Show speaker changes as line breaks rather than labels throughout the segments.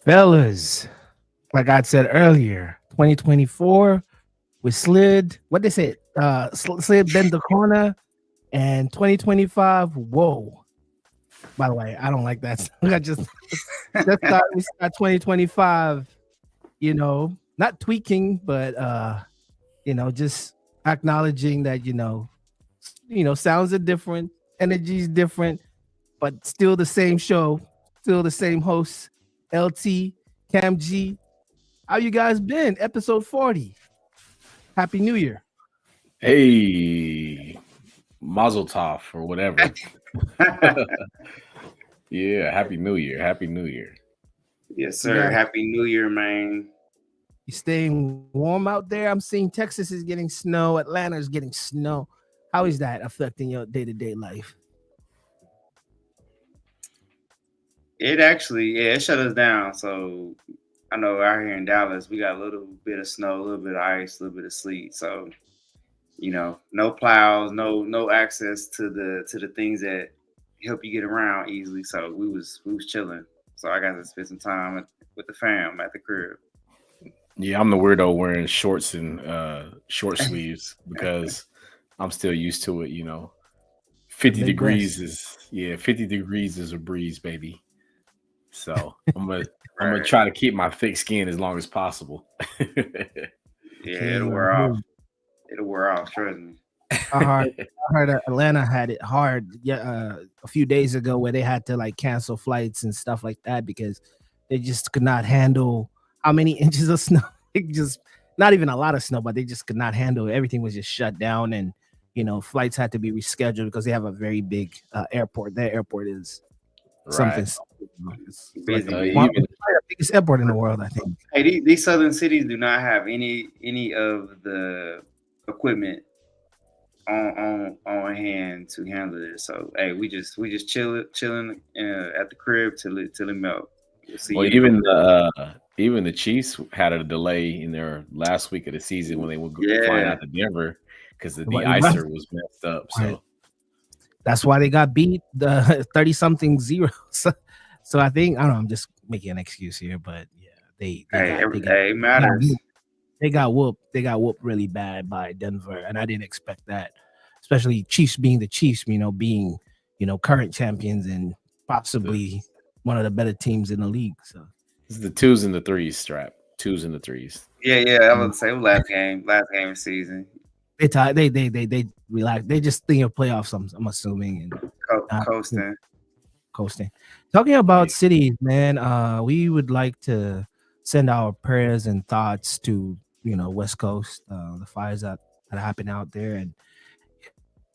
Fellas, like I said earlier, 2024, we slid, what they said, slid bend the corner, and 2025, whoa. By the way, I don't like that. I just thought we start 2025, not tweaking, but just acknowledging that, sounds are different, energy's different, but still the same show, still the same hosts, LT, Kam Gee. How you guys been? Episode 40. Happy New Year.
Hey, Mazel Tov or whatever. Yeah, Happy New Year. Happy New Year.
Yes, sir. Happy New Year, man.
You staying warm out there? I'm seeing Texas is getting snow. Atlanta is getting snow. How is that affecting your day-to-day life?
It actually, it shut us down. So I know out here in Dallas, we got a little bit of snow, a little bit of ice, a little bit of sleet. So, no plows, no access to the things that help you get around easily. So we was chilling. So I got to spend some time with the fam at the crib.
Yeah, I'm the weirdo wearing shorts and short sleeves because I'm still used to it. 50 degrees is a breeze, baby. So I'm gonna try to keep my thick skin as long as possible.
Yeah, it'll wear off. It'll wear off. Trust me.
I heard Atlanta had it hard. Yeah, a few days ago where they had to cancel flights and stuff like that because they just could not handle how many inches of snow. Just not even a lot of snow, but they just could not handle it. Everything was just shut down, and flights had to be rescheduled because they have a very big airport. Their airport is something. It's the biggest airport in the world, I think.
Hey, these southern cities do not have any of the equipment on hand to handle it. So hey, we just chilling at the crib till it melt.
Well, even the Chiefs had a delay in their last week of the season when they were flying out to Denver because the de-icer was messed up. So
that's why they got beat the 30-something 0. So I think I'm just making an excuse here, but yeah, they got whooped. They got whooped really bad by Denver, and I didn't expect that. Especially Chiefs being the Chiefs, being current champions and possibly one of the better teams in the league. So
it's the 2s and the 3s strap. 2s and the 3s.
Yeah. I was gonna say last game of season.
They relax. They just think of playoffs. I'm assuming and coasting. Talking about cities, man. We would like to send our prayers and thoughts to West Coast, the fires that happen out there, and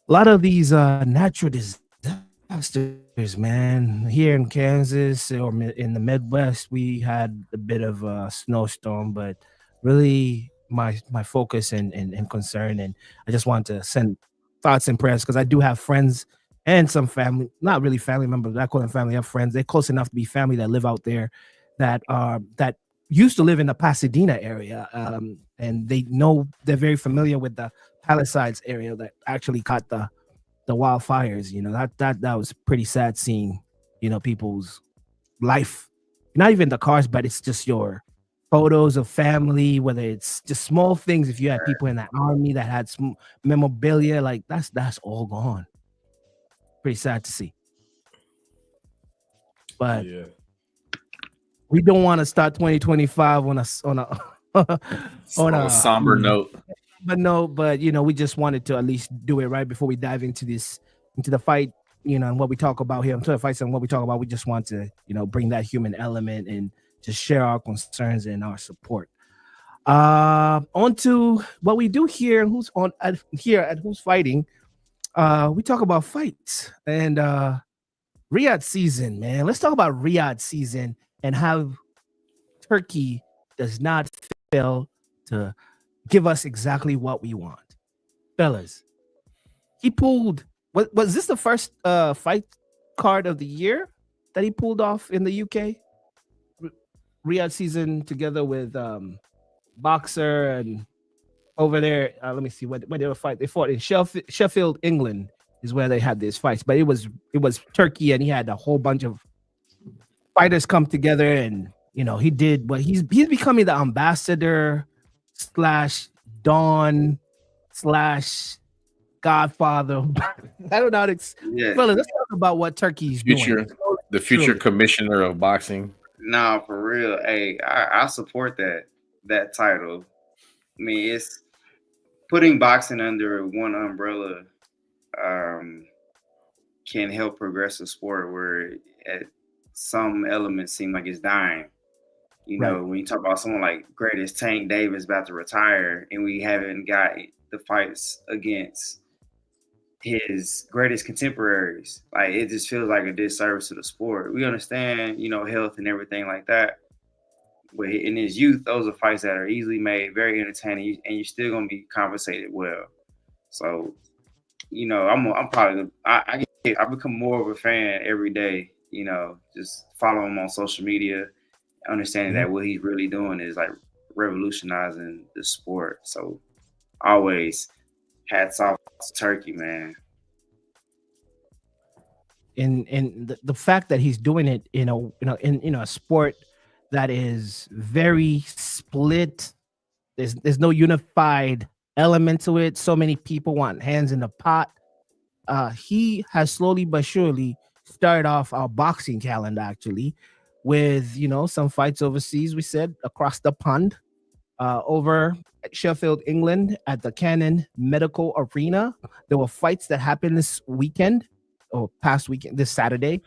a lot of these natural disasters, man. Here in Kansas or in the Midwest, we had a bit of a snowstorm, but really my focus and concern, and I just want to send thoughts and prayers because I do have friends and some family, not really family members, but I call them family. I have friends. They're close enough to be family that live out there that used to live in the Pasadena area, and they're very familiar with the Palisades area that actually caught the wildfires. That was pretty sad seeing people's life, not even the cars, but it's just your photos of family, whether it's just small things. If you had people in the army that had some memorabilia, that's all gone. Pretty sad to see, but we don't want to start 2025 on a
somber note.
But we just wanted to at least do it right before we dive into the fight, and what we talk about here. Into the fights and what we talk about, we just want to bring that human element and just share our concerns and our support. On to what we do here and who's on here at Who's Fighting. We talk about fights and Riyadh season, man. Let's talk about Riyadh season and how Turkey does not fail to give us exactly what we want. Fellas, he pulled, was this the first fight card of the year that he pulled off in the UK? Riyadh season together with Boxer and over there, let me see when they were fighting. They fought in Sheffield, England is where they had these fights, but it was Turkey, and he had a whole bunch of fighters come together, and he did what he's becoming the ambassador slash Don slash Godfather. I don't know how to fellas, let's talk about what Turkey's doing.
The future commissioner of boxing.
No, for real. Hey, I support that title. I mean, it's putting boxing under one umbrella can help progress the sport where at some elements seem like it's dying. When you talk about someone like greatest Tank Davis about to retire and we haven't got the fights against his greatest contemporaries, like it just feels like a disservice to the sport. We understand, health and everything like that. But in his youth, those are fights that are easily made, very entertaining, and you're still gonna be compensated well. So, I'm probably I become more of a fan every day. Just follow him on social media, understanding that what he's really doing is like revolutionizing the sport. So, always hats off to Turkey, man.
And the fact that he's doing it in a sport that is very split. There's no unified element to it. So many people want hands in the pot. He has slowly but surely started off our boxing calendar actually with some fights overseas. We said across the pond, over at Sheffield, England, at the Cannon Medical Arena. There were fights that happened this weekend or past weekend, this Saturday.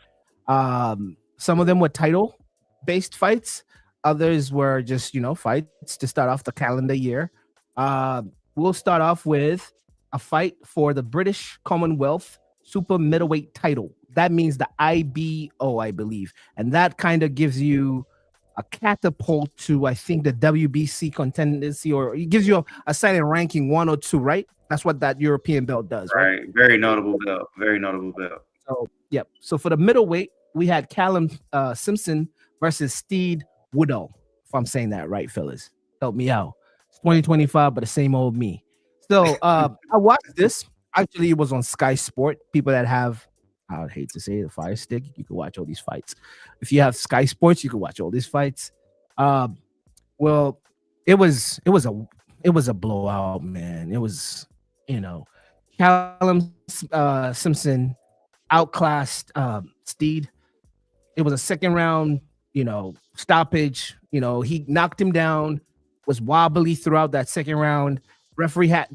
Some of them were title-based fights. Others were just, fights to start off the calendar year. We'll start off with a fight for the British Commonwealth Super Middleweight title. That means the IBO, I believe. And that kind of gives you a catapult to, I think, the WBC contendency, or it gives you a silent ranking 1 or 2, right? That's what that European belt does, right?
Very notable belt. Very notable belt.
So, yep. So for the middleweight, we had Callum Simpson versus Steed Woodall. If I'm saying that right, fellas, help me out. It's 2025, but the same old me. So I watched this. Actually, it was on Sky Sport. People that have, I would hate to say it, the Fire Stick, you can watch all these fights. If you have Sky Sports, you can watch all these fights. Well, it was a blowout, man. It was, Callum Simpson outclassed Steed. It was a second round, stoppage. He knocked him down, was wobbly throughout that second round.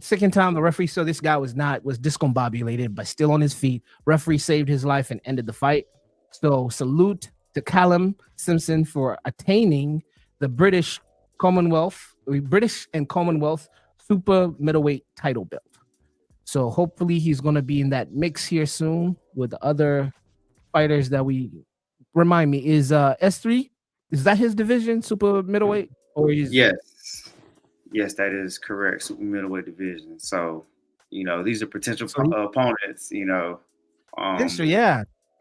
Second time the referee saw this guy was discombobulated, but still on his feet. Referee saved his life and ended the fight. So salute to Callum Simpson for attaining the British and Commonwealth Super Middleweight title belt. So hopefully he's going to be in that mix here soon with the other fighters that we remind me is S3. Is that his division, Super Middleweight? Or is
Yes, that is correct. Super middleweight division. So, these are potential opponents.
Yeah,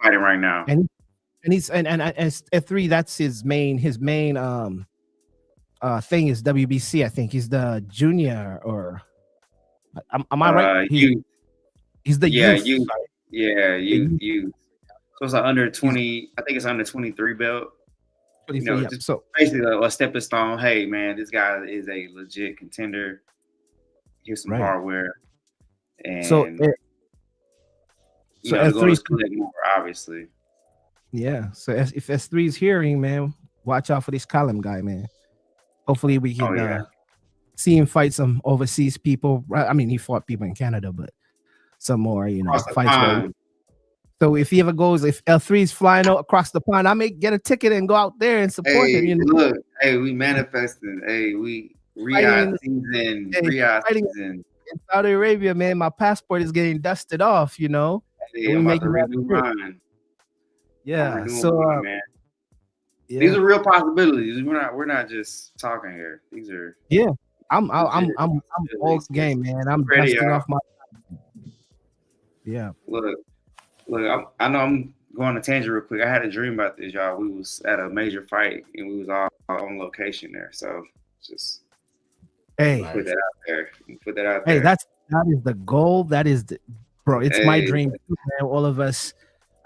fighting right now.
And he's and F3. That's his main thing is WBC. I think he's the junior, or am I right? He's the youth.
Youth. So it's an under 20. I think it's under 23 belt. So basically a stepping stone. Hey, man, this guy is a legit contender. Here's some hardware, and
so
S3 collect more, obviously.
Yeah. So if S3 is hearing, man, watch out for this Callum guy, man. Hopefully we can see him fight some overseas people. I mean, he fought people in Canada, but some more, fights. So if he ever goes, if L3 is flying out across the pond, I may get a ticket and go out there and support him.
Look, we manifesting. We Riyadh season.
In Saudi Arabia, man, my passport is getting dusted off.
I'm about to renew mine.
Yeah. So
these are real possibilities. We're not just talking here. These are
I'm all game, man. I'm dusting off my. Yeah.
Look, I know I'm going on a tangent real quick. I had a dream about this, y'all. We was at a major fight and we was all on location there. So just put that out there.
Hey, that is the goal. That is bro. It's my dream, man. All of us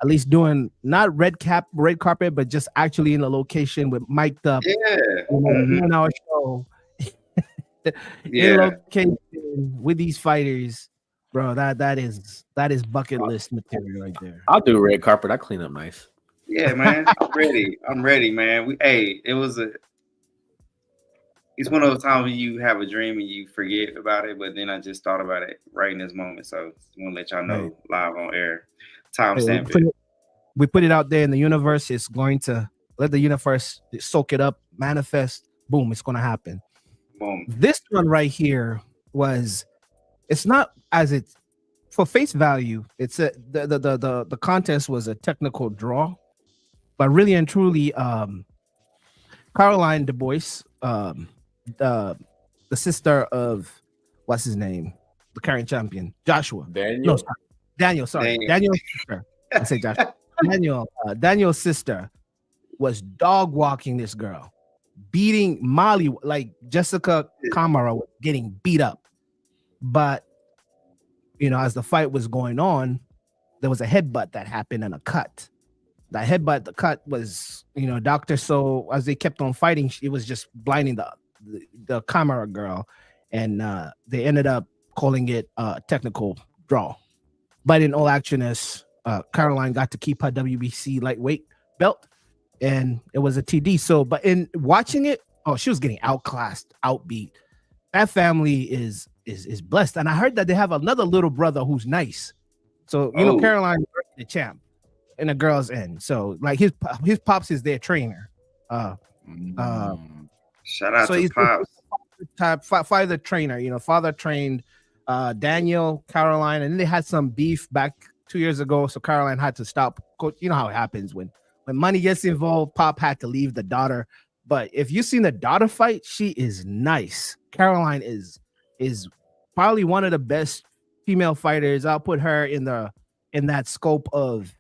at least doing not red carpet, but just actually in a location with mic'd up. Doing our show in location with these fighters, bro. That is bucket list material right there.
I'll do red carpet. I clean up nice.
Yeah, man. I'm ready, man. It's one of those times when you have a dream and you forget about it, but then I just thought about it right in this moment. So I want to let y'all know live on air. Timestamp it.
We put it out there in the universe. It's going to let the universe soak it up, manifest. Boom, it's going to happen.
Boom.
This one right here it's not as it's for face value. It's the contest was a technical draw, but really and truly, Caroline DuBois, the sister of what's his name, the current champion, Joshua.
Daniel.
No, Daniel. Sorry, Daniel's sister. I say Joshua. Daniel's sister was dog walking this girl, beating Molly like Jessica Kamara was getting beat up. But as the fight was going on, there was a headbutt that happened and a cut. That headbutt, the cut was, doctor. So as they kept on fighting, it was just blinding the Kamara girl, and they ended up calling it a technical draw. But in all actualness, Caroline got to keep her WBC lightweight belt, and it was a TD. So, but in watching it, she was getting outclassed, outbeat. That family is blessed, and I heard that they have another little brother who's nice. So Caroline the champ in the girls' end. So like his pops is their trainer.
Shout out to pops.
Father trainer. Father trained Daniel, Caroline, and then they had some beef back 2 years ago. So Caroline had to stop. You know how it happens when money gets involved. Pop had to leave the daughter. But if you've seen the daughter fight, she is nice. Caroline is probably one of the best female fighters. I'll put her in that scope of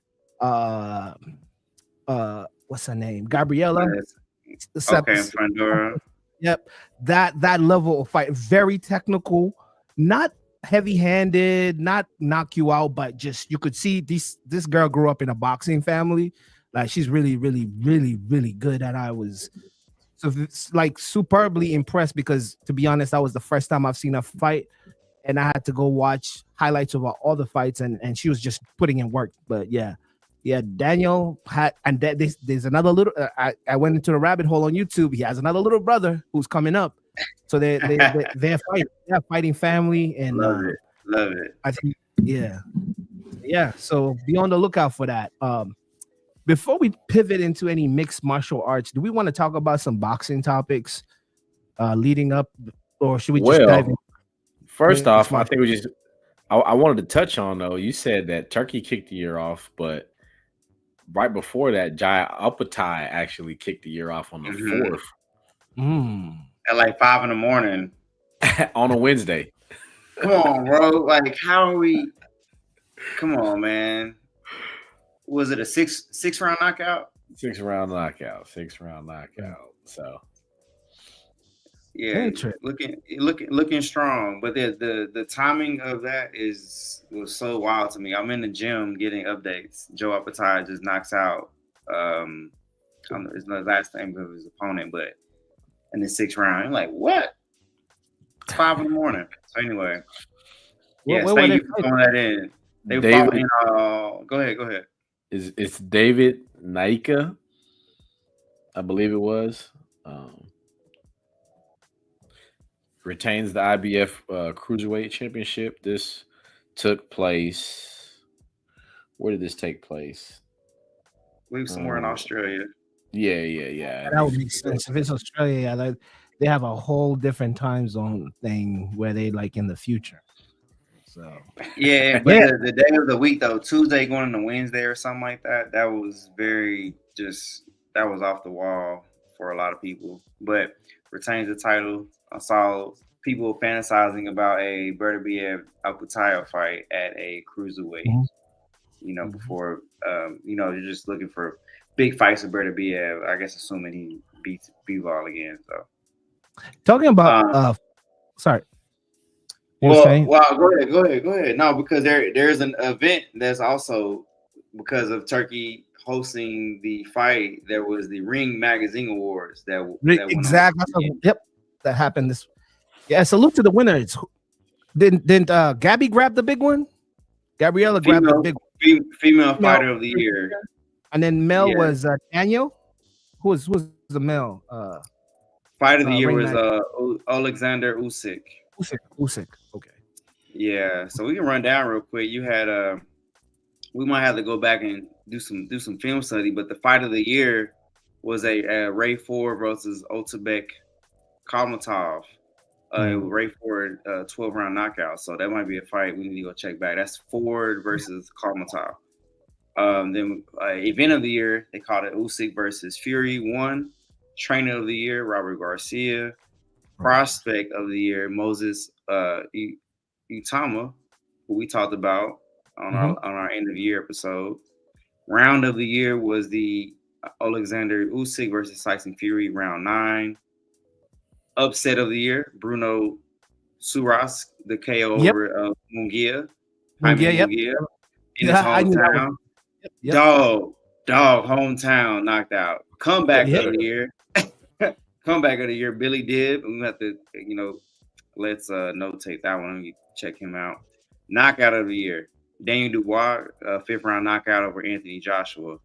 what's her name? Gabriella.
Pandora.
Yep. That level of fight, very technical, not heavy-handed, not knock you out, but just you could see this girl grew up in a boxing family. Like she's really, really, really, really good. And I was superbly impressed because, to be honest, that was the first time I've seen her fight, and I had to go watch highlights of all the fights, and she was just putting in work. But yeah, Daniel had, and there's another little. I went into the rabbit hole on YouTube. He has another little brother who's coming up, so they're fighting family, and
love it.
I think yeah. So be on the lookout for that. Before we pivot into any mixed martial arts, do we want to talk about some boxing topics leading up, or should we just dive in?
First off, I think I wanted to touch on, though, you said that Turkey kicked the year off, but right before that, Jai Alpatai actually kicked the year off on the 4th.
At like 5 a.m.
on a Wednesday.
Come on, bro. Like, how are we? Come on, man. Was it a six round knockout?
6-round knockout. So
yeah, looking strong. But the timing of that was so wild to me. I'm in the gym getting updates. Joe Alpatai just knocks out it's not his last name of his opponent, but in the 6th round, I'm like, what? It's 5 a.m. So anyway, thank you for throwing that in. They were fighting. Go ahead.
It's David Naika, I believe it was. Retains the IBF Cruiserweight Championship. This took place. Where did this take place?
I believe somewhere in Australia.
Yeah.
That would make sense. If it's Australia, they have a whole different time zone thing where they like in the future. So
but the day of the week though, Tuesday going into Wednesday or something like that, that was that was off the wall for a lot of people. But retains the title. I saw people fantasizing about a Beterbiev Alpatai fight at a cruiserweight. Before you're just looking for big fights with Beterbiev. I guess assuming he beats Bivol again. So
talking about sorry.
Well, go ahead. No, because there's an event that's also because of Turkey hosting the fight, there was the Ring Magazine Awards that went
exactly.
on.
Yep, that happened. This, yeah. Salute to the winners. Didn't Gabby grab the big one? Gabriella grabbed the big
female fighter of the year,
and then Mel was Daniel. Who was the male?
Fighter of the year was Alexander Usyk.
Usyk. Okay.
Yeah, so we can run down real quick. You had we might have to go back and do some film study, but the fight of the year was a Ray Ford versus Otabek Kalmatov. Ray Ford 12-round knockout. So that might be a fight we need to go check back. That's Ford versus Kalmatov. Then event of the year, they called it Usyk versus Fury 1. Trainer of the year, Robert Garcia. Prospect of the year, Moses Utama, who we talked about on our end of year episode. Round of the year was the Alexander Usyk versus Tyson Fury, round 9. Upset of the year, Bruno Surask, the KO over Munguia. Munguia in his hometown. Dog, hometown knocked out. Comeback of the year. Comeback of the year, Billy Dibb. We have to, let's notate that one. You check him out. Knockout of the year, Daniel Dubois, 5th round knockout over Anthony Joshua.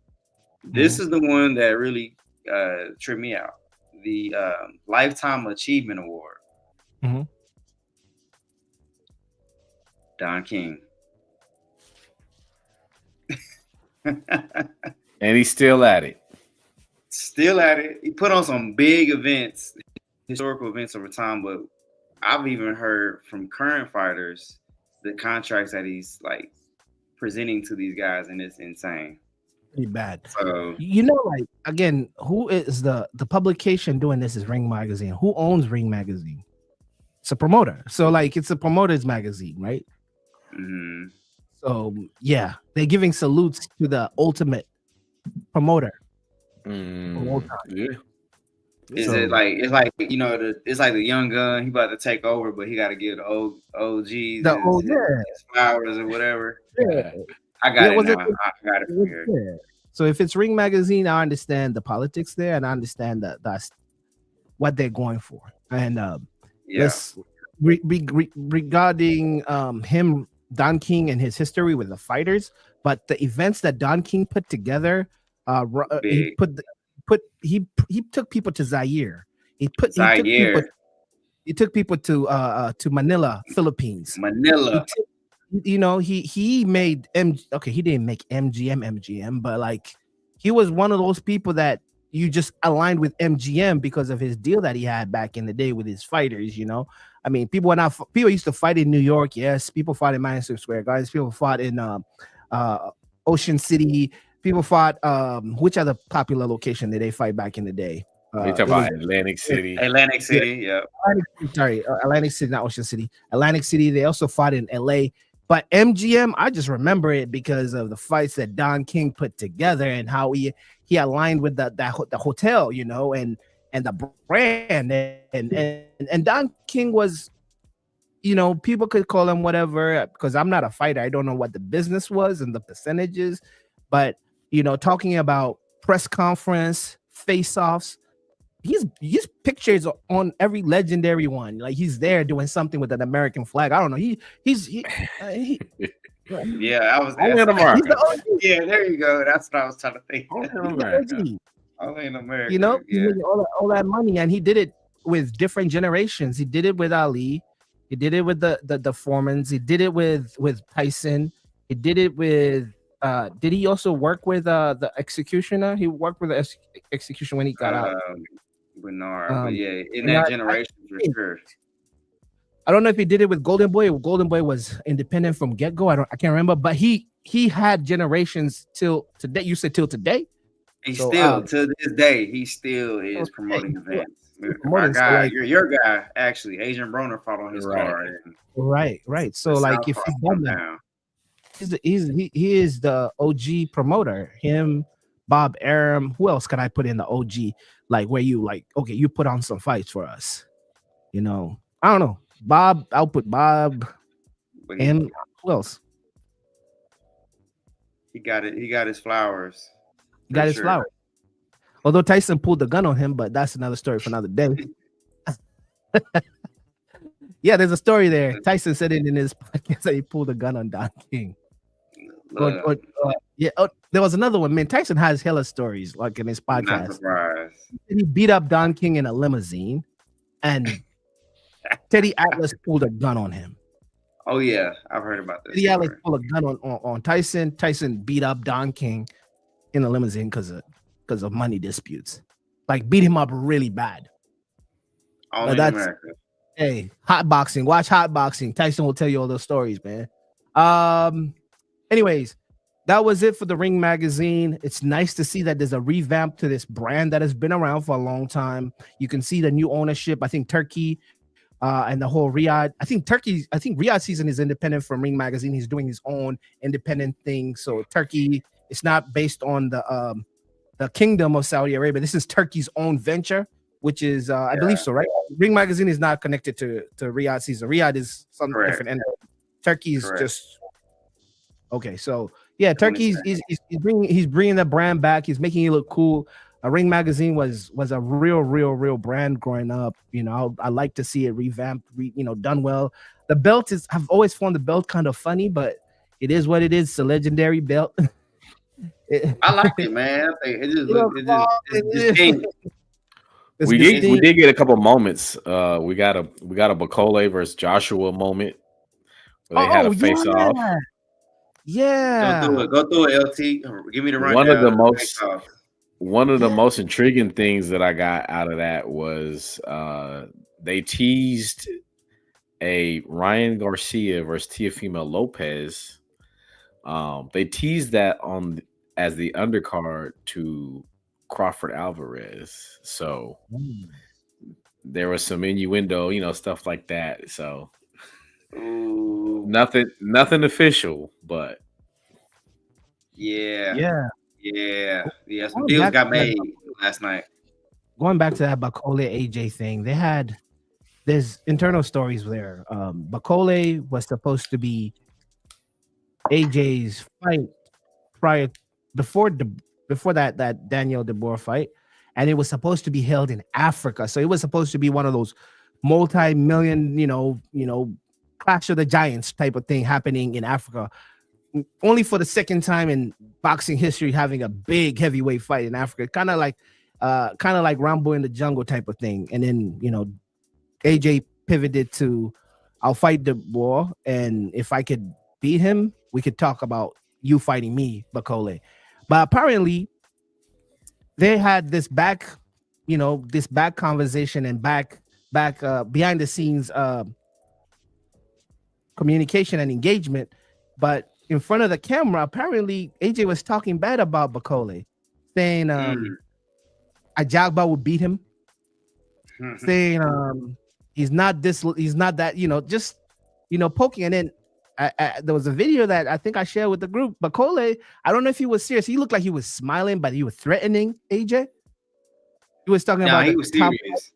This is the one that really tripped me out. The Lifetime Achievement Award. Don King.
And he's still at it.
Still at it. He put on some big events, historical events over time, but I've even heard from current fighters the contracts that he's like presenting to these guys, and it's insane.
Pretty bad.
So
like again, who is the publication doing this is Ring Magazine. Who owns Ring Magazine? It's a promoter. So like it's a promoter's magazine, right? So yeah, they're giving salutes to the ultimate promoter.
Yeah. It's like it's like the young gun. He about to take over, but he got to give the OGs his flowers or whatever.
Yeah.
I got it now. I got it from here.
Yeah. So if it's Ring Magazine, I understand the politics there, and I understand that's what they're going for. And regarding him, Don King, and his history with the fighters, but the events that Don King put together, he took people to Zaire. He took people to Manila, Philippines. He made he didn't make MGM, but like he was one of those people that you just aligned with MGM because of his deal that he had back in the day with his fighters. I mean, people used to fight in New York. Yes, people fought in Madison Square Gardens. People fought in Ocean City. People fought which other popular location did they fight back in the day?
They talk about Atlantic City.
Atlantic City, yeah.
Atlantic City, not Ocean City. Atlantic City. They also fought in LA. But MGM, I just remember it because of the fights that Don King put together and how he aligned with the hotel, and the brand. And Don King was, people could call him whatever because I'm not a fighter. I don't know what the business was and the percentages, but talking about press conference, face-offs, his pictures on every legendary one. Like he's there doing something with an American flag. I don't know.
Yeah, I was. Yeah, there you go. That's what I was trying to think. Only in America.
He made all that money, and he did it with different generations. He did it with Ali. He did it with the Foremans. He did it with Tyson. He did it with. Did he also work with the Executioner? He worked with the Execution when he got out.
Bernard, but yeah, in that generation for sure.
I don't know if he did it with Golden Boy. Golden Boy was independent from get-go. I can't remember, but he had generations till today. You said till today?
To this day, he still is promoting events. My guy, your guy, actually, Adrian Broner fought on his card.
Right. So like if he's done that, he is the OG promoter. Him, Bob Arum. Who else can I put in the OG? Like where you you put on some fights for us. I don't know. Bob, I'll put Bob. And who else?
He got it. He got his flowers.
He got his flowers. Although Tyson pulled the gun on him, but that's another story for another day. Yeah, there's a story there. Tyson said it in his podcast that he pulled a gun on Don King. There was another one. Man, Tyson has hella stories like in his podcast.
Not surprised.
He beat up Don King in a limousine, and Teddy Atlas pulled a gun on him.
Oh yeah, I've heard about this.
Teddy Atlas pulled a gun on Tyson. Tyson beat up Don King in a limousine because of money disputes. Like beat him up really bad.
Only in America.
Hey, hot boxing. Watch hot boxing. Tyson will tell you all those stories, man. Anyways, that was it for the Ring Magazine. It's nice to see that there's a revamp to this brand that has been around for a long time. You can see the new ownership. I think Turkey and the whole Riyadh. I think Riyadh season is independent from Ring Magazine. He's doing his own independent thing. So Turkey, it's not based on the Kingdom of Saudi Arabia. This is Turkey's own venture, which is I believe so, right? Ring Magazine is not connected to Riyadh season. Riyadh is something different, and Turkey is just okay. So yeah, Turkey he's bringing the brand back. He's making it look cool. Ring Magazine was a real brand growing up. You know, I like to see it revamped, done well. The belt I've always found the belt kind of funny, but it is what it is. It's a legendary belt.
I like it, man. I think it just
we did get a couple moments. We got a Bacole versus Joshua moment where they had a face off.
Yeah,
go through it, LT. Give me the rundown.
One of the most intriguing things that I got out of that was they teased a Ryan Garcia versus Teofimo Lopez. They teased that as the undercard to Crawford Alvarez. So there was some innuendo, stuff like that. So nothing official, but
yeah. Some deals got made last night.
Going back to that Bacole AJ thing, there's internal stories there. Bacole was supposed to be AJ's fight before that Daniel DeBoer fight, and it was supposed to be held in Africa. So it was supposed to be one of those multi-million, Clash of the Giants type of thing happening in Africa. Only for the second time in boxing history having a big heavyweight fight in Africa, kind of like Rambo in the Jungle type of thing. And then AJ pivoted to I'll fight DeBoer, and if I could beat him, we could talk about you fighting me, Bacole. But apparently they had this back conversation and back behind the scenes communication and engagement. But in front of the camera, apparently AJ was talking bad about Bacole, saying Ajagba would beat him, saying he's not that, just poking. And then there was a video that I think I shared with the group. Bacole, I don't know if he was serious. He looked like he was smiling, but he was threatening AJ. He was talking about. He was serious.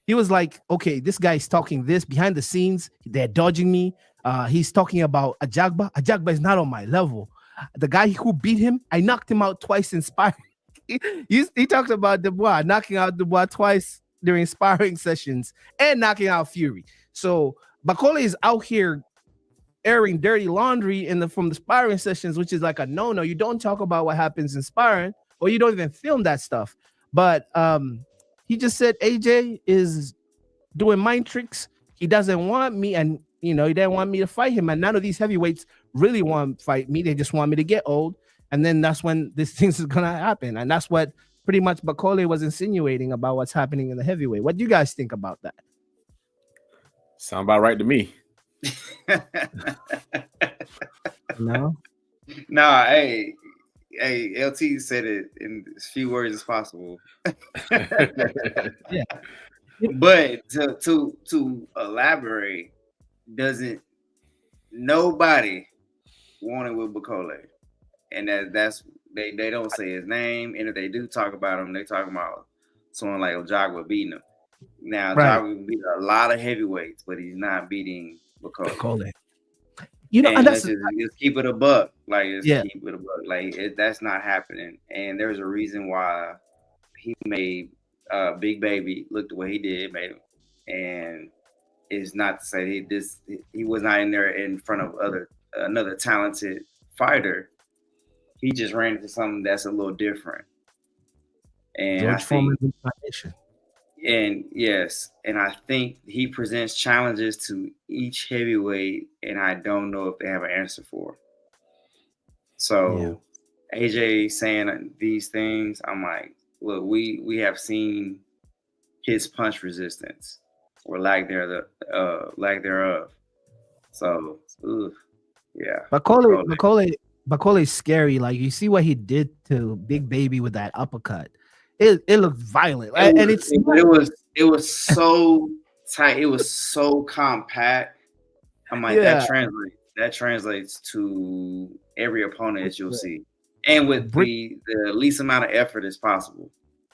He was like, okay, this guy's talking this behind the scenes. They're dodging me. He's talking about Ajagba. Ajagba is not on my level. The guy who beat him, I knocked him out twice in sparring. he talked about Dubois, knocking out Dubois twice during sparring sessions and knocking out Fury. So Bacole is out here airing dirty laundry from the sparring sessions, which is like a no-no. You don't talk about what happens in sparring, or you don't even film that stuff. But he just said AJ is doing mind tricks. He doesn't want me, and he didn't want me to fight him. And none of these heavyweights really want to fight me. They just want me to get old. And then that's when this thing is gonna happen. And that's what pretty much Bacole was insinuating about what's happening in the heavyweight. What do you guys think about that?
Sound about right to me.
No, hey, LT said it in as few words as possible. Yeah. But to elaborate, doesn't nobody want it with Bacole, and that's they don't say his name, and if they do talk about him, they talk about someone like Ojagba beating him. Now, Ojagba beat a lot of heavyweights, but he's not beating Bacole. And
that's
just keep it a buck. Like, just
yeah.
keep it a buck. Like, that's not happening. And there's a reason why he made Big Baby look the way he did, made him. And it's not to say he was not in there in front of another talented fighter. He just ran into something that's a little different. And
George Foreman's incarnation.
And yes, and I think he presents challenges to each heavyweight, and I don't know if they have an answer for. So AJ saying these things, I'm like, look, we have seen his punch resistance or lack thereof. So, yeah.
Macaulay scary. Like, you see what he did to Big Baby with that uppercut. It looked violent, and
it was so tight. It was so compact. I'm like, that translates to every opponent that you'll see, and with the least amount of effort as possible.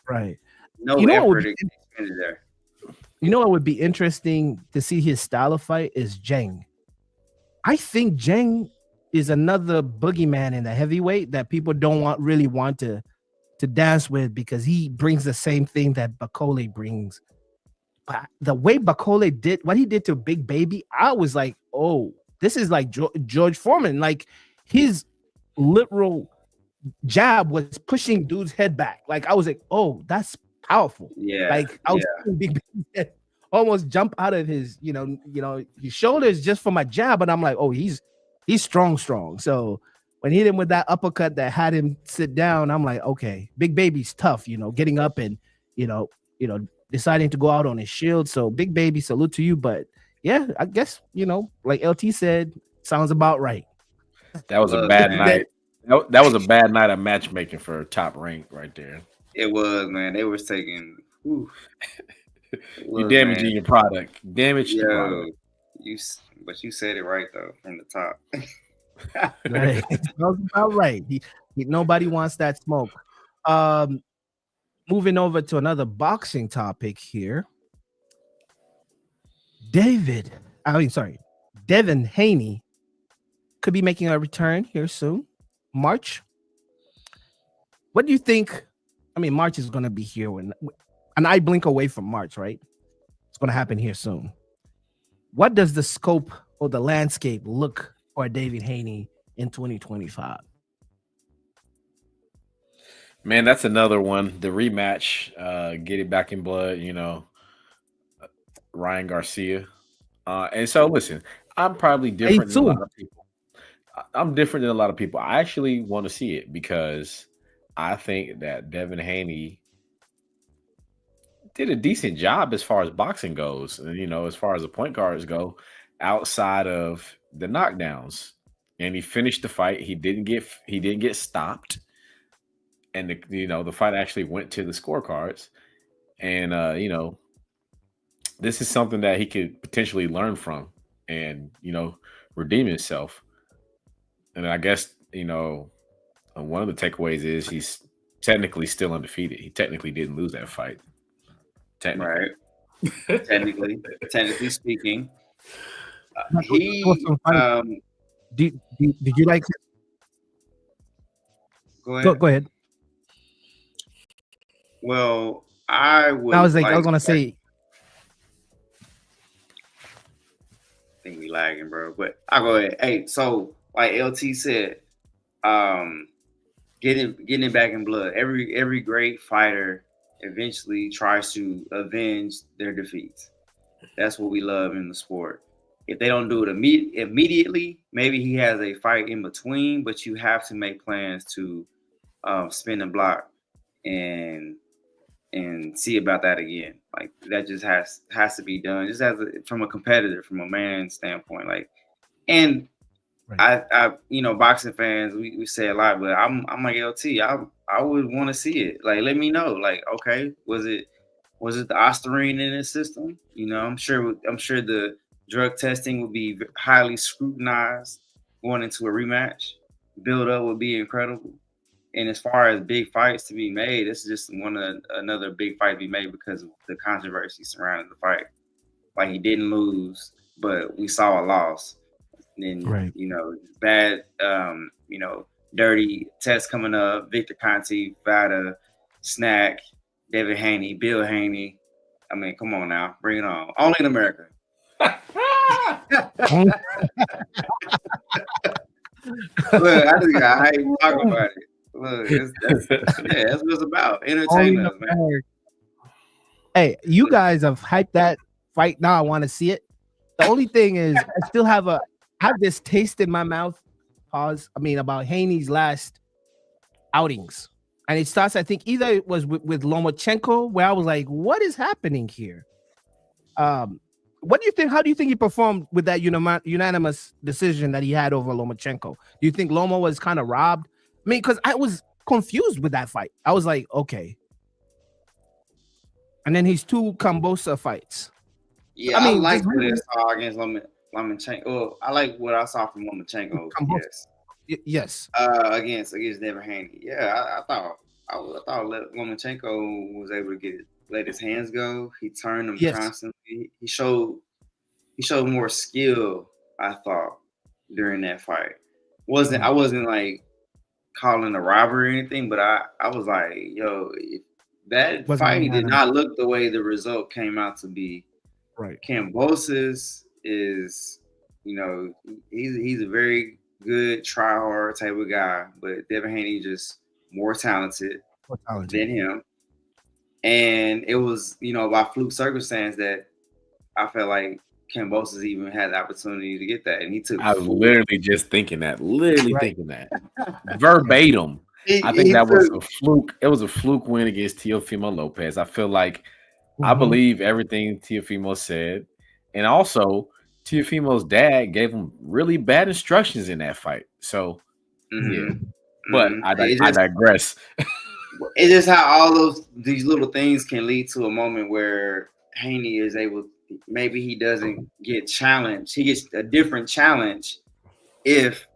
Right.
No effort expended there.
You know what would be interesting to see his style of fight is Zhang. I think Zhang is another boogeyman in the heavyweight that people don't really want to dance with, because he brings the same thing that Macaulay brings. But the way Macaulay did what he did to Big Baby, I was like, oh, this is like George Foreman. Like, his literal jab was pushing dude's head back. Like, I was like, oh, that's powerful.
Yeah.
Like, I was seeing Big Baby almost jump out of his, his shoulders just from my jab, and I'm like, oh, he's strong. So when he hit him with that uppercut that had him sit down, I'm like, okay, Big Baby's tough, getting up and, deciding to go out on his shield. So Big Baby, salute to you. But yeah, I guess, like LT said, sounds about right.
That was a bad night. That was a bad night of matchmaking for Top Rank right there.
It was, man. They was taking.
You damaging your product. Damage the product.
But you said it right though from the top.
Right. Sounds about right. Nobody wants that smoke. Moving over to another boxing topic here. Devin Haney could be making a return here soon, March. What do you think? I mean, March is going to be here when an eye blink away from March, right? It's going to happen here soon. What does the scope or the landscape look for Devin Haney in 2025?
Man, that's another one. The rematch, get it back in blood, Ryan Garcia. And so listen, I'm probably different than a lot of people. I'm different than a lot of people. I actually want to see it because I think that Devin Haney did a decent job as far as boxing goes, and as far as the point guards go, outside of the knockdowns. And he finished the fight. He didn't get stopped. And the fight actually went to the scorecards. And this is something that he could potentially learn from and redeem himself. And I guess one of the takeaways is he's technically still undefeated. He technically didn't lose that fight.
Right. technically speaking.
Did you like it?
Go ahead.
Go ahead.
Well, I was gonna say. I think we lagging, bro. But I'll go ahead. Hey, so like LT said, getting it back in blood. Every great fighter eventually tries to avenge their defeats. That's what we love in the sport. If they don't do it immediately, maybe he has a fight in between, but you have to make plans to spin and block and see about that again. Like, that just has to be done. Just from a competitor, from a man's standpoint. Like, and right. I boxing fans, we say a lot, but I'm like LT. I would want to see it. Like, let me know. Like, okay, was it the Ostarine in his system? I'm sure the drug testing would be highly scrutinized going into a rematch. Build up would be incredible. And as far as big fights to be made, it's just another big fight to be made because of the controversy surrounding the fight. Like, he didn't lose, but we saw a loss. then bad, dirty test coming up. Victor Conte, Vada, Snack, David Haney, Bill Haney. I mean, come on now, bring it on. Only in America. Look, I just got hype talking about it. Look, that's what it's about. Entertain us, man.
Hey, you guys have hyped that fight. Now I want to see it. The only thing is, I still have this taste in my mouth. About Haney's last outings, and it starts. I think either it was with Lomachenko, where I was like, "What is happening here?" What do you think? How do you think he performed with that unanimous decision that he had over Lomachenko? Do you think Loma was kind of robbed? I mean, because I was confused with that fight. I was like, okay. And then his 2 Kambosa fights.
Yeah, I like what I saw against Lomachenko. Well, I like what I saw from Lomachenko.
Yes.
Against David Haney. Yeah, I thought Lomachenko was able to let his hands go. He turned them constantly. He showed more skill, I thought, during that fight. I wasn't like calling a robbery or anything, but I was like, yo, that fight did not look the way the result came out to be.
Right.
Kambosos is, he's a very good try hard type of guy, but Devin Haney just more talented than him. And it was, by fluke circumstance that I felt like Kambosos even had the opportunity to get that, and he took.
I was literally just thinking that, verbatim. I think that was a fluke. It was a fluke win against Teofimo Lopez. I feel like I believe everything Teofimo said, and also Teofimo's dad gave him really bad instructions in that fight. So, but I digress.
It's just how all these little things can lead to a moment where Haney is able. Maybe he doesn't get challenged. He gets a different challenge if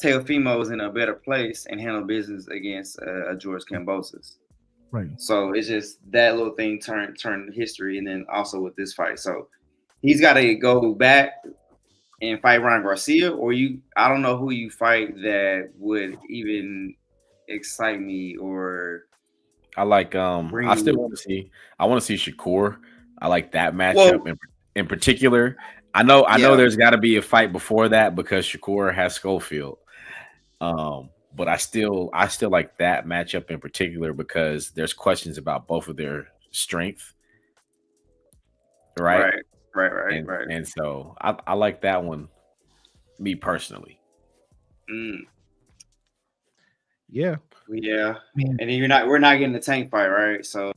Teofimo is in a better place and handle business against George Kambosos.
Right.
So it's just that little thing turned history, and then also with this fight. So he's got to go back and fight Ryan Garcia, or I don't know who you fight that would even excite me, or
I like I want to see Shakur. I like that matchup in particular. I know there's got to be a fight before that because Shakur has Schofield. But I still like that matchup in particular because there's questions about both of their strength. Right. And so I like that one, me personally.
Yeah. And then we're not getting the Tank fight, right? So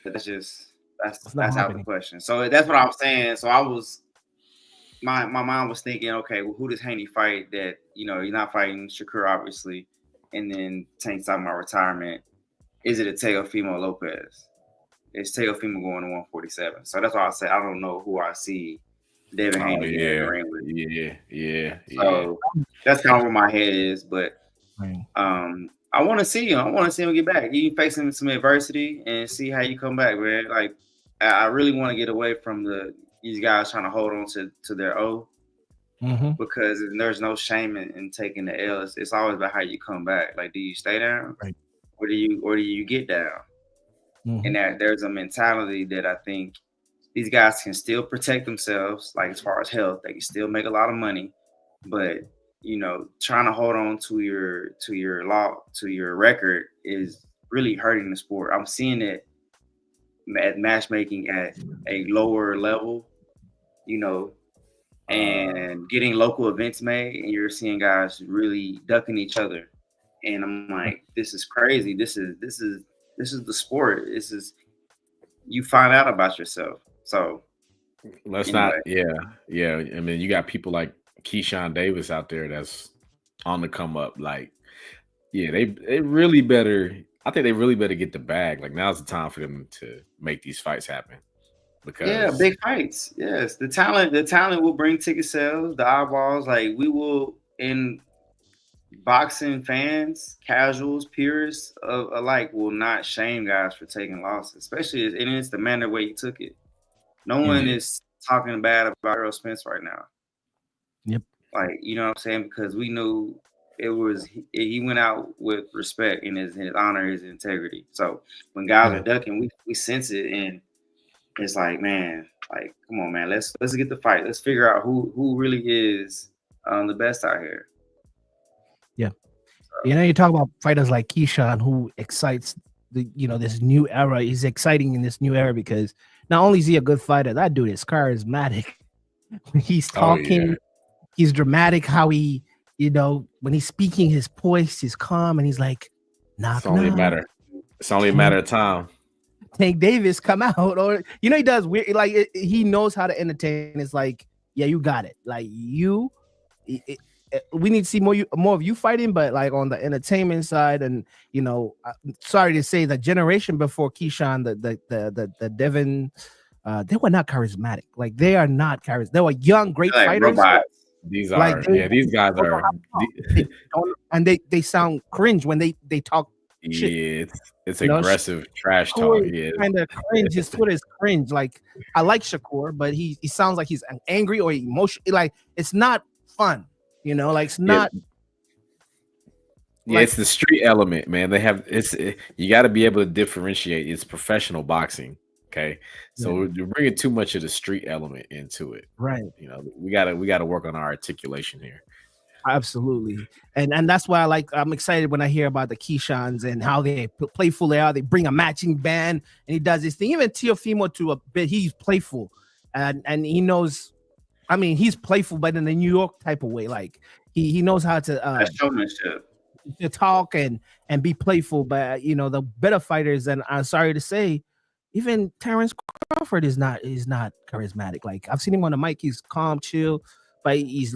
that's out the question. So that's what I was saying. So I was my mind was thinking, okay, well, who does Haney fight that, you're not fighting Shakur, obviously, and then Tank's talking about retirement. Is it a Teofimo Lopez? Is Teofimo going to 147? So that's why I said I don't know who I see Devin Haney in the ring with.
Yeah.
So that's kind of where my head is, but I want to see him. I want to see him get back. You facing some adversity and see how you come back, man. Like, I really want to get away from these guys trying to hold on to their O, because there's no shame in taking the L. It's always about how you come back. Like, do you stay down, or do you get down? And that there's a mentality that I think these guys can still protect themselves. Like, as far as health, they can still make a lot of money, but trying to hold on to your record is really hurting the sport. I'm seeing it at matchmaking at a lower level, and getting local events made, and you're seeing guys really ducking each other. And I'm like, this is crazy. This is the sport. You find out about yourself. So
let's not. Yeah. I mean, you got people like Keyshawn Davis out there that's on the come up. Like, they really better. I think they really better get the bag. Like, now's the time for them to make these fights happen. Because
big fights. Yes, the talent will bring ticket sales, the eyeballs. Like, we will, in boxing fans, casuals, purists alike, will not shame guys for taking losses, especially and it's the manner way you took it. No one is talking bad about Earl Spence right now.
Yep.
Like, you know what I'm saying? Because we knew he went out with respect in his honor, his integrity. So when guys are ducking, we sense it, and it's like, man, like, come on, man, let's get the fight. Let's figure out who really is the best out here.
Yeah. You know, you talk about fighters like Keyshawn, who excites this new era. He's exciting in this new era because not only is he a good fighter, that dude is charismatic. When he's talking, he's dramatic. How he, when he's speaking, his voice is calm, and he's like, knock,
it's only a matter of time.
Tank Davis come out, or he does weird. Like he knows how to entertain. It's like, yeah, you got it. Like we need to see more of you fighting, but like on the entertainment side, and sorry to say, the generation before Keyshawn, the Devin, they were not charismatic. Like they are not charismatic. They were young, great fighters.
Robots.
These are these guys are,
and they sound cringe when they talk.
Yeah, it's aggressive trash talk. Yeah,
kind of cringe. His Twitter is cringe. Like I like Shakur, but he sounds like he's angry or emotional. Like it's not fun. Like it's not.
Yeah, it's the street element, man. You got to be able to differentiate. It's professional boxing, okay? So we're bringing too much of the street element into it,
right?
We gotta work on our articulation here.
Absolutely, and that's why I'm excited when I hear about the Keyshawns and how they playful they are. They bring a matching band, and he does this thing. Even Teofimo, to a bit, he's playful, and he knows. I mean, he's playful, but in a New York type of way. Like he knows how to
showmanship,
to talk and be playful. But the better fighters, and I'm sorry to say, even Terrence Crawford is not charismatic. Like I've seen him on the mic, he's calm, chill, but he's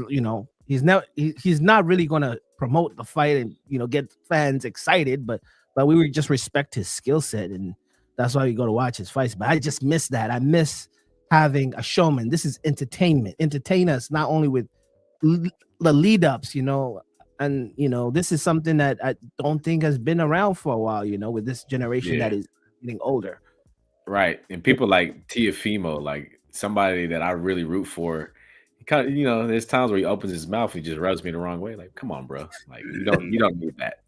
not really gonna promote the fight and get fans excited. But we would just respect his skill set, and that's why we go to watch his fights. But I just miss that. I miss having a showman. This is entertainment. Entertain us not only with the lead ups, and this is something that I don't think has been around for a while, with this generation that is getting older.
Right. And people like Teofimo, like somebody that I really root for. He kind of, there's times where he opens his mouth, he just rubs me the wrong way. Like, come on, bro. Like you don't need that.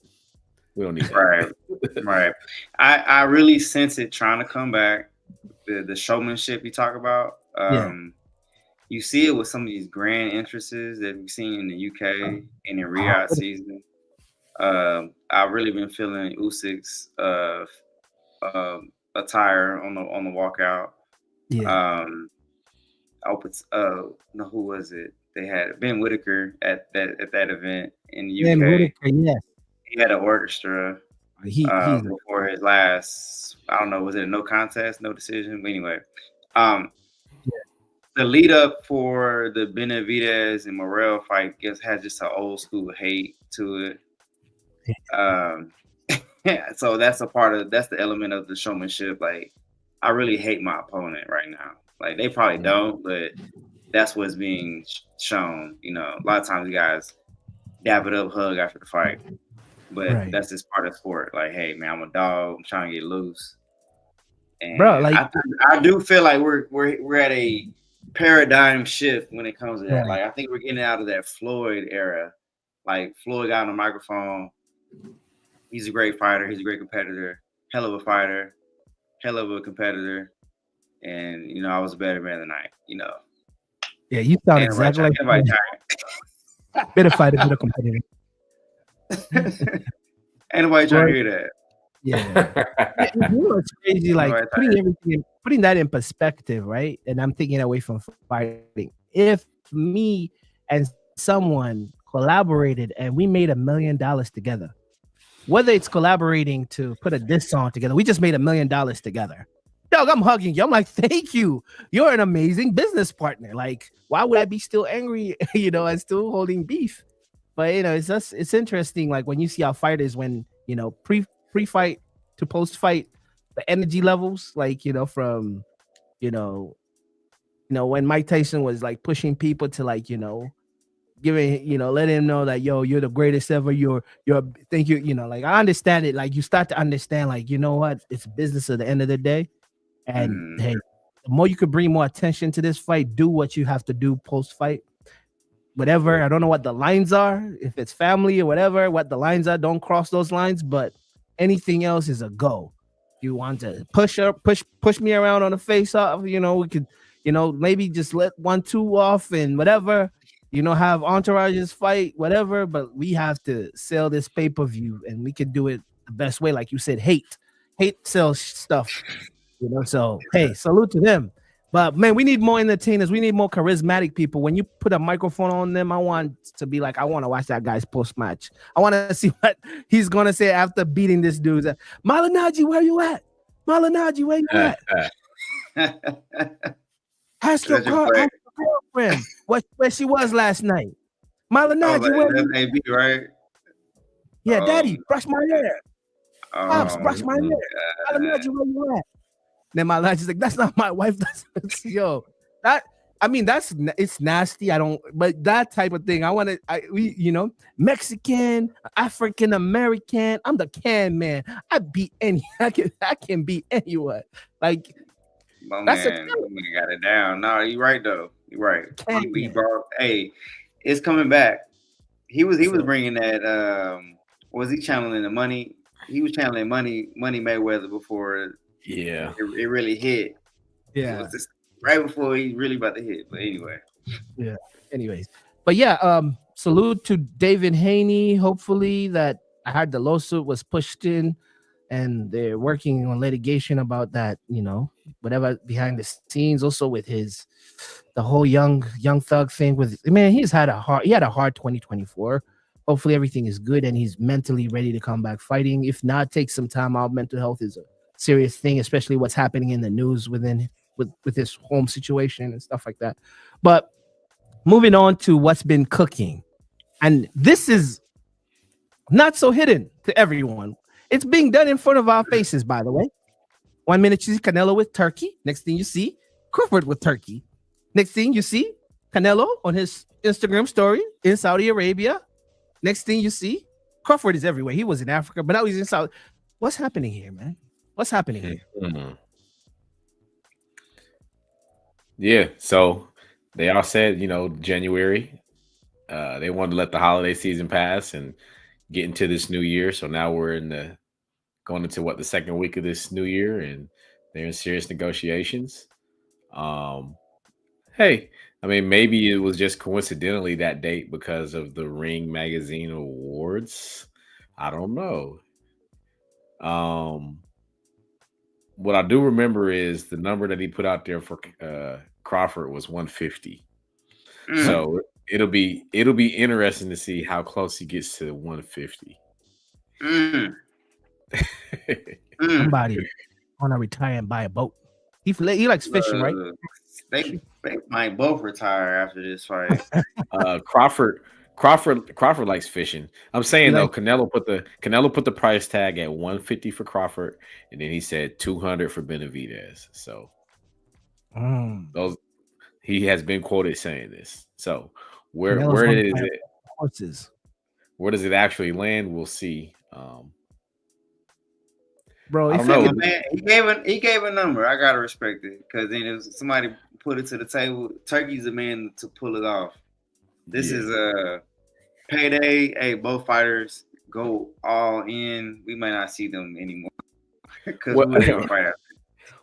We don't need that.
Right. I really sense it trying to come back. The showmanship you talk about, you see it with some of these grand entrances that we've seen in the UK and in Riyadh season. I've really been feeling Usyk's attire on the walkout. Who was it? They had Ben Whitaker at that event in the UK. Ben Whitaker, yes. He had an orchestra. Before his last, I don't know, was it a no contest, no decision? But anyway, the lead up for the Benavidez and Morrell fight has just an old school hate to it. So that's the element of the showmanship. Like, I really hate my opponent right now. Like, they probably don't, but that's what's being shown. A lot of times you guys dab it up, hug after the fight. But that's just part of sport. Like, hey, man, I'm a dog. I'm trying to get loose. And bro, like I do feel like we're at a paradigm shift when it comes to that. Like, I think we're getting out of that Floyd era. Like, Floyd got on the microphone. He's a great fighter. He's a great competitor. Hell of a fighter. Hell of a competitor. And I was a better man than I.
Yeah, you sound exactly like better fighter, better competitor.
Ain't nobody trying to hear that.
Yeah. It's crazy, like putting that in perspective, right? And I'm thinking away from fighting. If me and someone collaborated and we made $1 million together, whether it's collaborating to put a diss song together, we just made $1 million together. Dog, I'm hugging you. I'm like, thank you. You're an amazing business partner. Like, why would I be still angry, and still holding beef? But it's interesting. Like when you see our fighters, when pre-fight to post-fight, the energy levels, like from when Mike Tyson was like pushing people to like giving letting him know that you're the greatest ever. You're thank you. Like I understand it. Like you start to understand. Like what, it's business at the end of the day, and hey, the more you could bring more attention to this fight, do what you have to do post-fight. whatever. I don't know what the lines are. If it's family or whatever, what the lines are, don't cross those lines. But anything else is a go. You want to push me around on the face off, we could, maybe just let 1-2 off and whatever, have entourages fight, whatever, but we have to sell this pay-per-view and we can do it the best way. Like you said, hate sells stuff, so hey, salute to them. But man, we need more entertainers. We need more charismatic people. When you put a microphone on them, I want to be like, I want to watch that guy's post-match. I want to see what he's going to say after beating this dude. Malinaji, where you at? Malinaji, where you at? Ask your girlfriend where she was last night. Malinaji, where you at? Right? Yeah, Daddy, brush my hair. Pops, brush my hair. Malinaji, where you at? Then my life is like, that's not my wife. That's it's nasty. But that type of thing, Mexican, African American. I'm the can man. I can beat anyone. Like,
that's man got it down. No, you're right though. You're right. He brought. Hey, it's coming back. He was bringing that. Was he channeling the money? He was channeling money Mayweather before.
Yeah,
it really hit.
Yeah,
it was just right before he really about to hit. But anyway,
yeah. Anyways, but yeah, salute to David Haney. Hopefully, that I heard the lawsuit was pushed in, and they're working on litigation about that. Whatever behind the scenes. Also with the whole young thug thing. He had a hard 2024. Hopefully, everything is good and he's mentally ready to come back fighting. If not, take some time out. Mental health is a serious thing, especially what's happening in the news with his home situation and stuff like that. But moving on to what's been cooking, and this is not so hidden to everyone. It's being done in front of our faces, by the way. 1 minute you see Canelo with turkey. Next thing you see Crawford with turkey. Next thing you see Canelo on his Instagram story in Saudi Arabia. Next thing you see Crawford is everywhere. He was in Africa, but now he's in Saudi. What's happening here, man? What's happening here?
Mm-hmm. Yeah, so they all said, January, they wanted to let the holiday season pass and get into this new year. So now we're going into the second week of this new year, and they're in serious negotiations. Hey, maybe it was just coincidentally that date because of the Ring Magazine Awards. I don't know. What I do remember is the number that he put out there for Crawford was 150. So it'll be interesting to see how close he gets to 150.
Somebody want to retire and buy a boat. He likes fishing, right?
They might both retire after this fight.
Crawford likes fishing. I'm saying though, Canelo put the price tag at 150 for Crawford, and then he said 200 for Benavidez. So he has been quoted saying this. So where does it actually land? We'll see.
Bro,
he gave a number. I gotta respect it because then if somebody put it to the table, Turkey's the man to pull it off. This is a payday. Hey, both fighters go all in. We might not see them anymore because we're gonna fight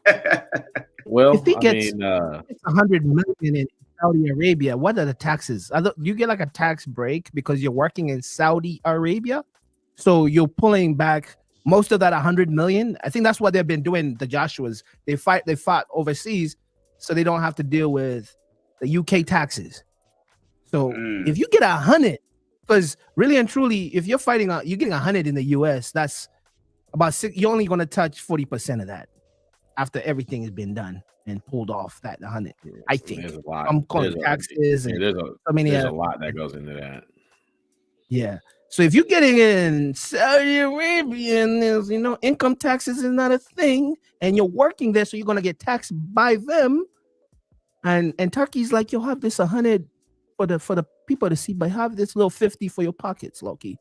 after.
Well,
if he gets 100 million in Saudi Arabia, what are the taxes? You get like a tax break because you're working in Saudi Arabia, so you're pulling back most of that 100 million. I think that's what they've been doing. The Joshuas, they fought overseas, so they don't have to deal with the UK taxes. So if you get 100, because really and truly, if you're you're getting 100 in the US, that's about you're only going to touch 40% of that after everything has been done and pulled off that 100. I think
there's a lot.
I'm calling taxes.
There's a lot that goes into that.
Yeah. So if you're getting in Saudi Arabia and there's, income taxes is not a thing, and you're working there, so you're gonna get taxed by them. And Turkey's like, you'll have this 100 for the people to see, but have this little 50 for your pockets, Loki,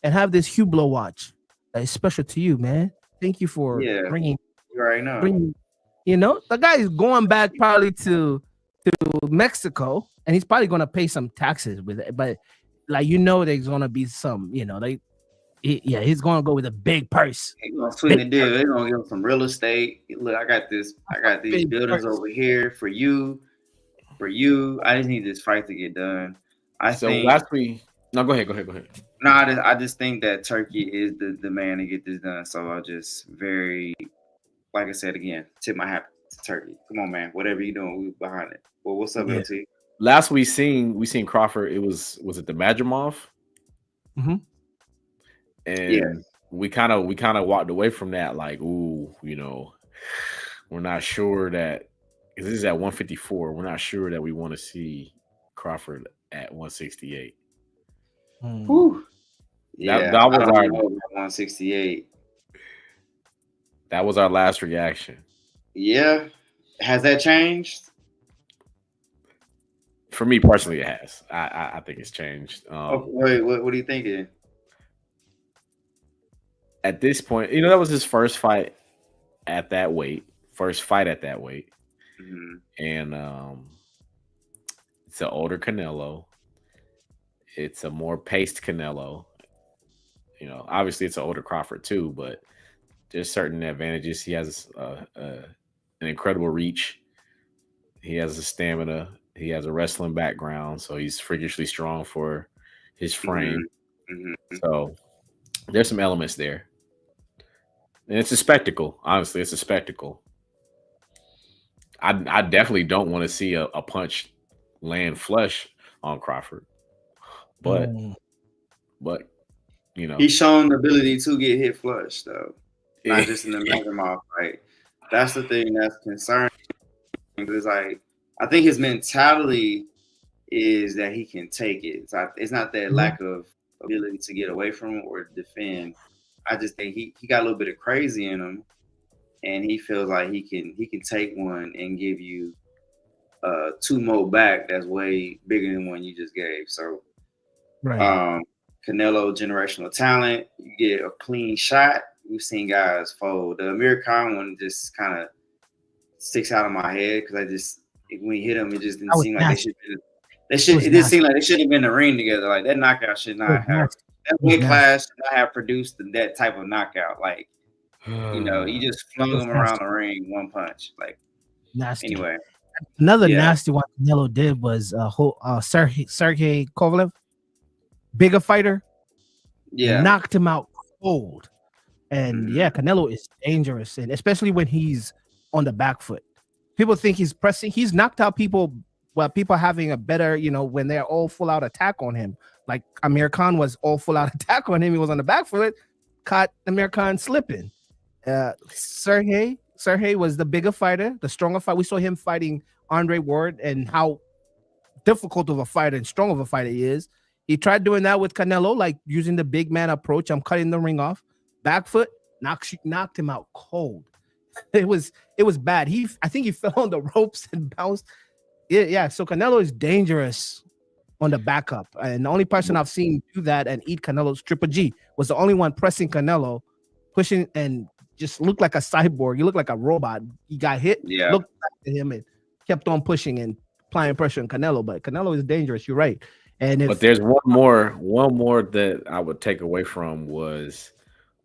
and have this Hublot watch that is special to you, man. Thank you for bringing.
You already know.
The guy is going back probably to to Mexico, and he's probably gonna pay some taxes with it. But like there's gonna be some, he's gonna go with a big purse.
He's gonna sweeten the deal. They're gonna give him some real estate. Look, I got these buildings over here for you. I just need this fight to get done.
No, go ahead.
No, I just think that Turkey is the man to get this done. So I'll just like I said again, tip my hat to Turkey. Come on, man. Whatever you're doing, we behind it. Well, what's up, LT?
Last we seen Crawford. It was it the Madrimov?
Mm-hmm.
And we kind of walked away from that, like, ooh, we're not sure that this is at 154. We're not sure that we want to see Crawford at 168.
Whew.
That was our
168.
That was our last reaction.
Yeah. Has that changed?
For me personally, it has. I think it's changed.
Wait, what are you thinking?
At this point, that was his first fight at that weight. Mm-hmm. And it's an older Canelo. It's a more paced Canelo. Obviously it's an older Crawford too, but there's certain advantages. He has an incredible reach. He has a stamina. He has a wrestling background, so he's freakishly strong for his frame. Mm-hmm. So there's some elements there. And it's a spectacle. Honestly, it's a spectacle. I definitely don't want to see a punch land flush on Crawford. But
he's shown the ability to get hit flush, though. Not just in the Madrimov fight. That's the thing that's concerning. Because I think his mentality is that he can take it. It's not that lack of ability to get away from it or defend. I just think he got a little bit of crazy in him, and he feels like he can take one and give you 2 more back that's way bigger than one you just gave. So,
right.
Canelo, generational talent. You get a clean shot. We've seen guys fold. The Amir Khan one just kind of sticks out of my head because when he hit him, it just didn't seem like they should. It didn't seem like they should have been in the ring together. Like that knockout should not have. That weight class should not have produced that type of knockout. Like, he just flung him around the ring, one punch. Like,
nasty.
Anyway,
another nasty one Canelo did was Sergey Kovalev, bigger fighter.
Yeah,
knocked him out cold. And Canelo is dangerous, and especially when he's on the back foot. People think he's pressing. He's knocked out people while people having a better, when they're all full out attack on him. Like Amir Khan was all full out attack on him. He was on the back foot, caught Amir Khan slipping. Sergey was the bigger fighter, the stronger fighter. We saw him fighting Andre Ward and how difficult of a fighter and strong of a fighter he is. He tried doing that with Canelo, like using the big man approach. I'm cutting the ring off. Back foot, knocked him out cold. It was bad. I think he fell on the ropes and bounced. Yeah. So Canelo is dangerous on the backup, and the only person I've seen do that and eat Canelo's Triple G was the only one pressing Canelo, pushing and just looked like a cyborg. He looked like a robot. He got hit, looked back at him and kept on pushing and applying pressure on Canelo. But Canelo is dangerous. You're right. But
there's one more that I would take away from was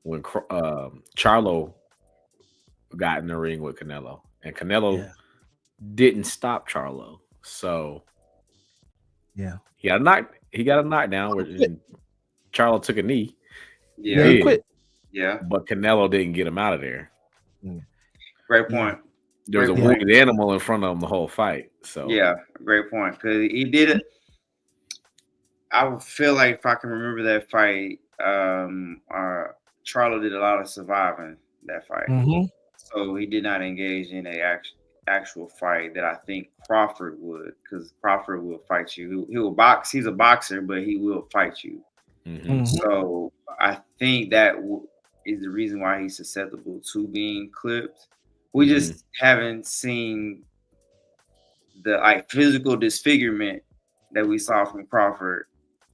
when Charlo got in the ring with Canelo, and Canelo didn't stop Charlo. So he got a knockdown where Charlo took a knee.
He quit.
Yeah,
but Canelo didn't get him out of there.
Great point.
There was a wounded animal in front of him the whole fight. So
great point, because he did it. I feel like if I can remember that fight, Charlo did a lot of surviving that fight.
Mm-hmm.
So he did not engage in a actual fight that I think Crawford would, because Crawford will fight you. He will box. He's a boxer, but he will fight you.
Mm-hmm.
So I think that is the reason why he's susceptible to being clipped. We just haven't seen the physical disfigurement that we saw from Crawford.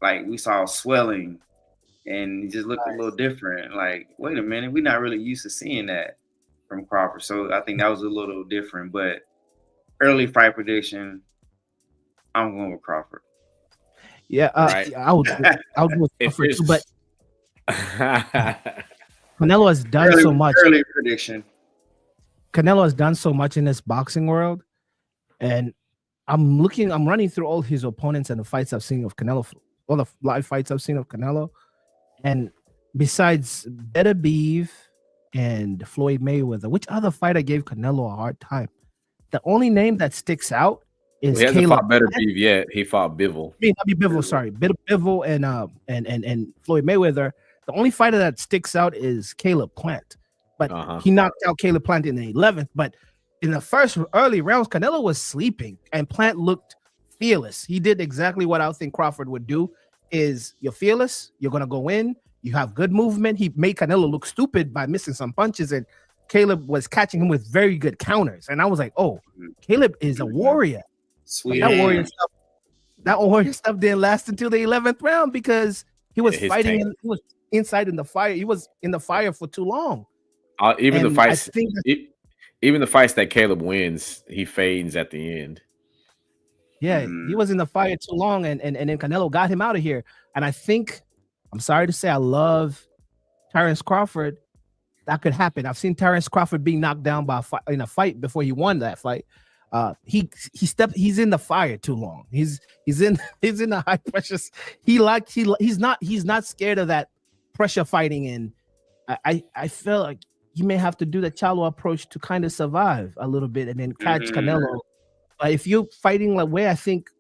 Like, we saw swelling, and he just looked a little different. Like, wait a minute, we're not really used to seeing that from Crawford. So I think that was a little different. But early fight prediction, I'm going with Crawford.
Yeah,
Right.
I would go with
If
Crawford too, but
it's-
Canelo has done so much.
Early prediction.
Canelo has done so much in this boxing world, and I'm running through all his opponents and the fights I've seen of Canelo, all the live fights I've seen of Canelo, and besides Beterbiev and Floyd Mayweather, which other fighter gave Canelo a hard time? The only name that sticks out is
he hasn't
Caleb.
fought Beterbiev yet. He fought Bivol.
Bivol, sorry, Bivol and Floyd Mayweather. The only fighter that sticks out is Caleb Plant, but he knocked out Caleb Plant in the 11th. But in the first early rounds, Canelo was sleeping, and Plant looked fearless. He did exactly what I think Crawford would do: is you're fearless, you're gonna go in, you have good movement. He made Canelo look stupid by missing some punches, and Caleb was catching him with very good counters. And I was like, oh, Caleb is a warrior.
Sweet.
That warrior stuff didn't last until the 11th round because he was fighting. He was inside in the fire. He was in the fire for too long.
Even the fights that Caleb wins, he fades at the end.
Yeah, he was in the fire too long, and then Canelo got him out of here. And I think, I'm sorry to say, I love Terrence Crawford. That could happen. I've seen Terrence Crawford being knocked down in a fight before he won that fight. He's in the fire too long. He's in the high pressure. He's not scared of that pressure fighting, and I feel like he may have to do the Charlo approach to kind of survive a little bit and then catch Canelo. But if you're fighting the way I think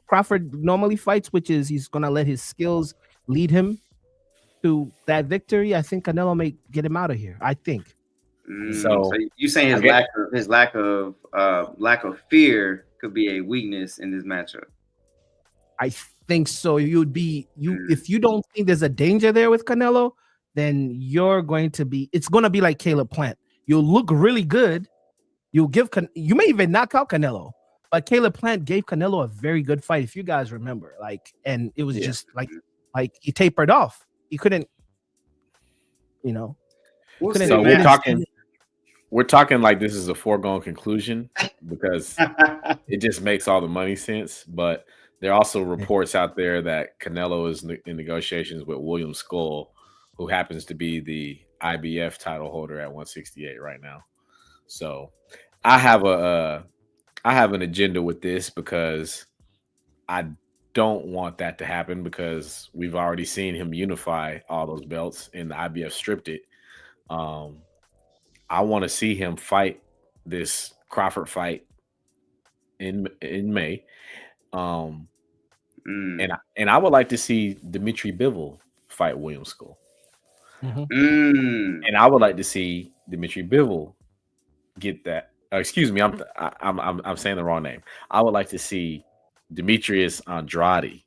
Crawford normally fights, which is he's gonna let his skills lead him to that victory, I think Canelo may get him out of here. I think.
So you saying his lack of fear could be a weakness in this matchup?
I think so. If you don't think there's a danger there with Canelo, then it's going to be like Caleb Plant. You'll look really good. You may even knock out Canelo, but Caleb Plant gave Canelo a very good fight. If you guys remember, and it was just like he tapered off. He couldn't,
So we're talking like this is a foregone conclusion because it just makes all the money sense. But there are also reports out there that Canelo is in negotiations with William Skull, who happens to be the IBF title holder at 168 right now. So I have an agenda with this because I don't want that to happen because we've already seen him unify all those belts and the IBF stripped it. I want to see him fight this Crawford fight in May. And I would like to see Dimitri Bivol fight William Skull. And I would like to see Dimitri Bivol get that. Excuse me, I'm saying the wrong name. I would like to see Demetrius Andrade.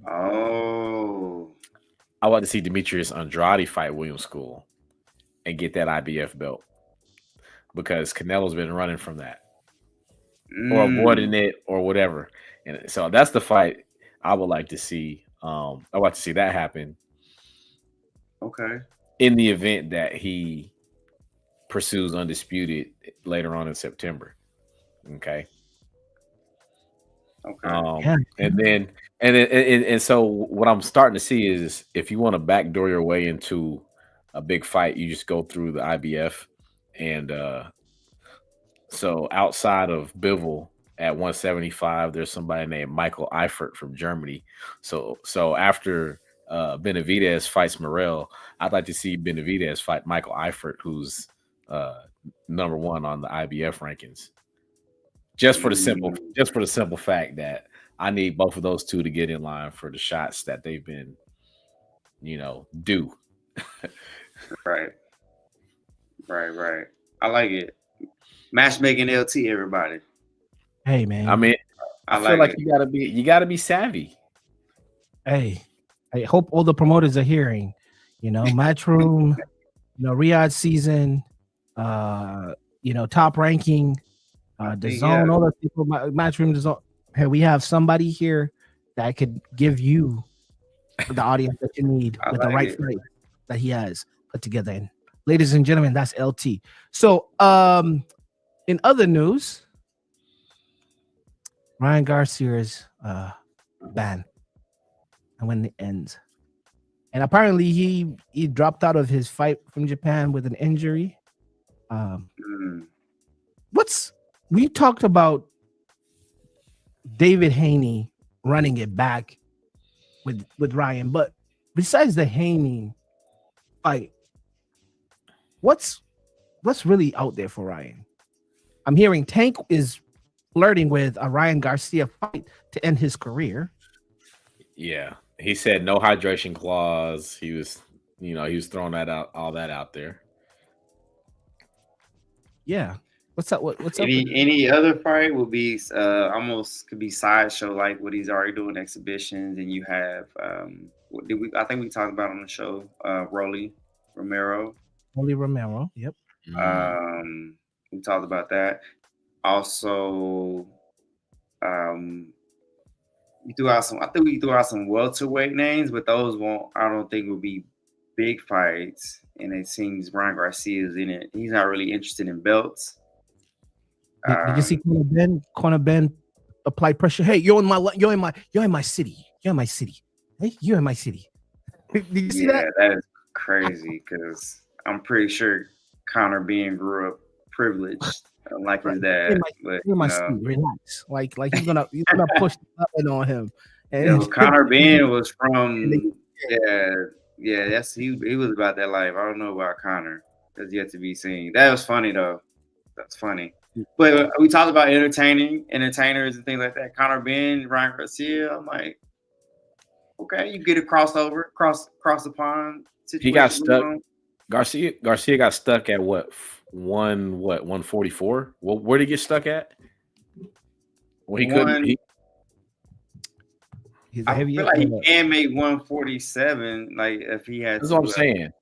Oh.
I want to see Demetrius Andrade fight William Skull and get that IBF belt because Canelo's been running from that or avoiding it or whatever. And so that's the fight I would like to see. I would like to see that happen.
Okay.
In the event that he pursues undisputed later on in September. Okay.
Okay.
And so what I'm starting to see is if you want to backdoor your way into a big fight, you just go through the IBF. And so outside of Bivol at 175, there's somebody named Michael Eifert from Germany. So after Benavidez fights Morrell, I'd like to see Benavidez fight Michael Eifert, who's number one on the IBF rankings. Just for the simple fact that I need both of those two to get in line for the shots that they've been, due.
Right. I like it. Matchmaking LT, everybody.
Hey man.
I mean, I feel like you gotta be savvy.
Hey, I hope all the promoters are hearing. Matchroom, Riyadh season, top ranking. The zone, all those people, Matchroom, the zone. Hey, we have somebody here that could give you the audience that you need with the right fight that he has put together. And ladies and gentlemen, that's LT. So, in other news, Ryan Garcia's ban, and when it ends. And apparently he dropped out of his fight from Japan with an injury.
Mm.
We talked about David Haney running it back with Ryan, but besides the Haney fight, what's really out there for Ryan? I'm hearing Tank is flirting with a Ryan Garcia fight to end his career.
Yeah, he said no hydration clause. He was throwing that out, all that out there.
Yeah. What's up? What's up?
Any other fight will be almost could be sideshow like what he's already doing exhibitions, and you have I think we talked about on the show Rolly Romero.
Yep.
We talked about that. Also, we threw out some. I think we threw out some welterweight names, but those won't. I don't think will be big fights. And it seems Ryan Garcia is in it. He's not really interested in belts.
Did you see Conor Ben apply pressure? Hey, you're in my city. You're in my city. Hey, you're in my city. Did you see that?
That is crazy because I'm pretty sure Conor Ben grew up privileged, like his dad. But
relax. Like he's gonna push the button on him.
And Conor Ben was from he was about that life. I don't know about Conor. That's yet to be seen. That was funny though. That's funny. But we talked about entertainers and things like that. Conor Ben, Ryan Garcia. I'm like, okay, you get a crossover, cross the pond.
He got stuck. Garcia got stuck at 144. Well, where did he get stuck at? Well, he couldn't.
I feel like he can make 147. Like if he had.
That's what I'm saying.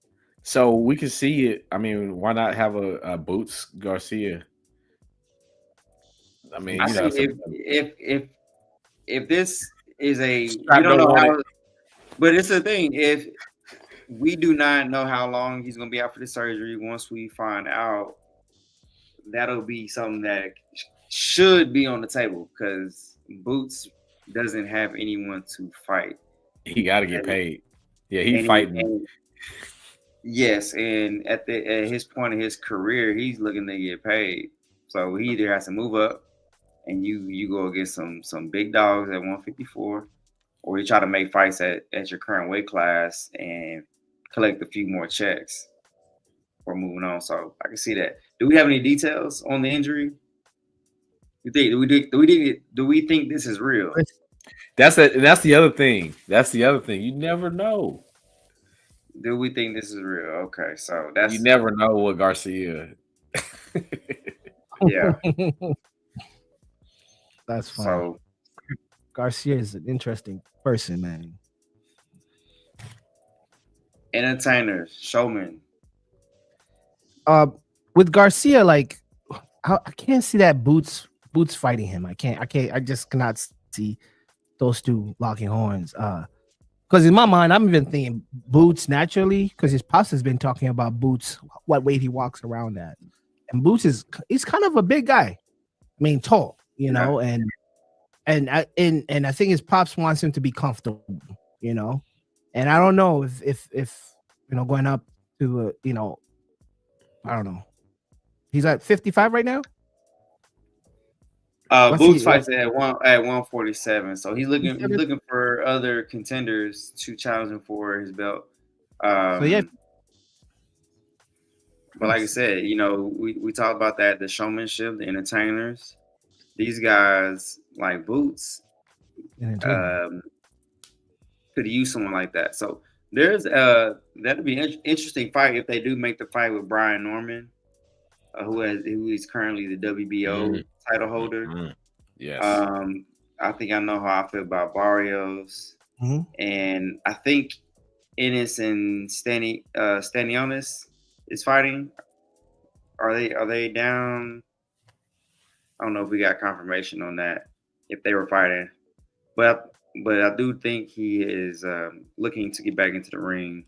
So we can see it. I mean, why not have a Boots Garcia? I mean,
if this is you don't know how, but it's the thing. If we do not know how long he's going to be out for the surgery, once we find out, that'll be something that should be on the table because Boots doesn't have anyone to fight.
He got to get paid. Yeah, he's fighting.
Yes, and at his point in his career, he's looking to get paid. So he either has to move up, and you go against some big dogs at 154, or you try to make fights at your current weight class and collect a few more checks or moving on. So I can see that. Do we have any details on the injury? Do we think this is real?
That's the other thing. That's the other thing. You never know.
Do we think this is real? Okay, so
you never know what Garcia.
Yeah.
That's fine. So Garcia is an interesting person, man.
Entertainer, showman.
With Garcia, like I can't see that Boots fighting him. I just cannot see those two locking horns. Because in my mind, I'm even thinking Boots naturally, because his pops has been talking about Boots, what weight he walks around at. And Boots he's kind of a big guy. I mean, tall, and I think his pops wants him to be comfortable, And I don't know if going up to I don't know. He's at 55 right now.
Boots fights at 147, so he's looking for other contenders to challenge him for his belt. But like I said, we talk about that, the showmanship, the entertainers. These guys like Boots could use someone like that. So there's that'd be an interesting fight if they do make the fight with Brian Norman, who is currently the WBO title holder.
Mm-hmm. Yes.
I think I know how I feel about Barrios, and I think Ennis and Stanionis is fighting. Are they down? I don't know if we got confirmation on that if they were fighting, but I do think he is looking to get back into the ring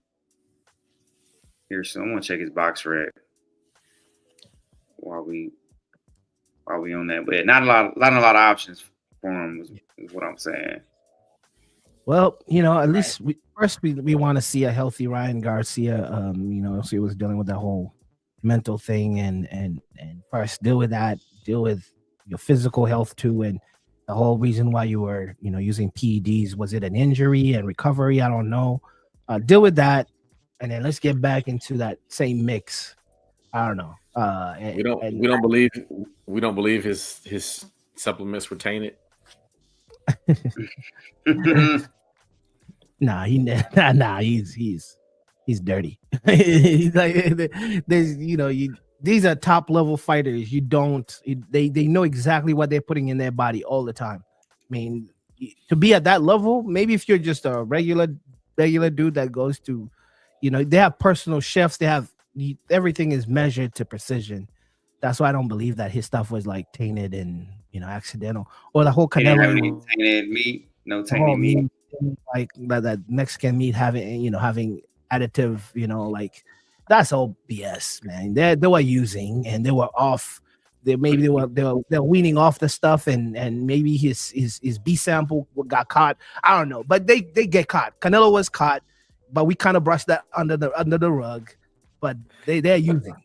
here soon. I'm gonna check his box rec while we on that, but not a lot of options perform. Is what I'm saying.
Well, at least we want to see a healthy Ryan Garcia. So he was dealing with that whole mental thing, and first deal with that, deal with your physical health too, and the whole reason why you were using PEDs. Was it an injury and recovery? I don't know. Deal with that, and then let's get back into that same mix. I don't know.
We don't believe his supplements were tainted.
Nah, he's dirty. He's like, there's these are top level fighters. They know exactly what they're putting in their body all the time. I mean, to be at that level, maybe if you're just a regular dude that goes to, they have personal chefs. They have everything is measured to precision. That's why I don't believe that his stuff was like tainted and accidental, or the whole Canelo
tainted meat, no tainted meat,
like that Mexican meat having additive, like that's all BS, man. They were using and they were off. They were weaning off the stuff, and maybe his B sample got caught. I don't know, but they get caught. Canelo was caught, but we kind of brushed that under the rug. But they're using.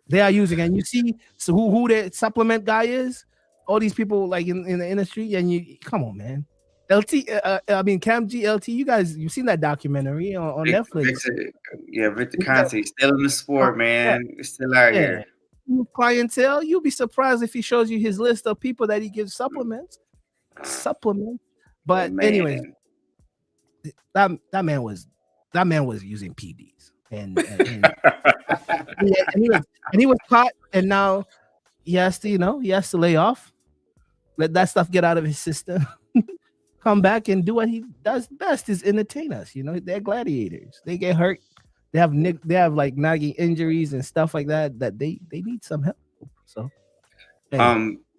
They are using, and you see who the supplement guy is. All these people like in the industry, and you come on, man. Kam Gee, LT, you've seen that documentary on Netflix.
Victor Conte still in the sport, man. It's still out here.
Clientele, you'll be surprised if he shows you his list of people that he gives supplements. But anyways, that man was using PDs, and he was caught, and now he has to lay off, let that stuff get out of his system. Come back and do what he does best, is entertain us. They're gladiators. They get hurt. They have like nagging injuries and stuff like that they need some help. So,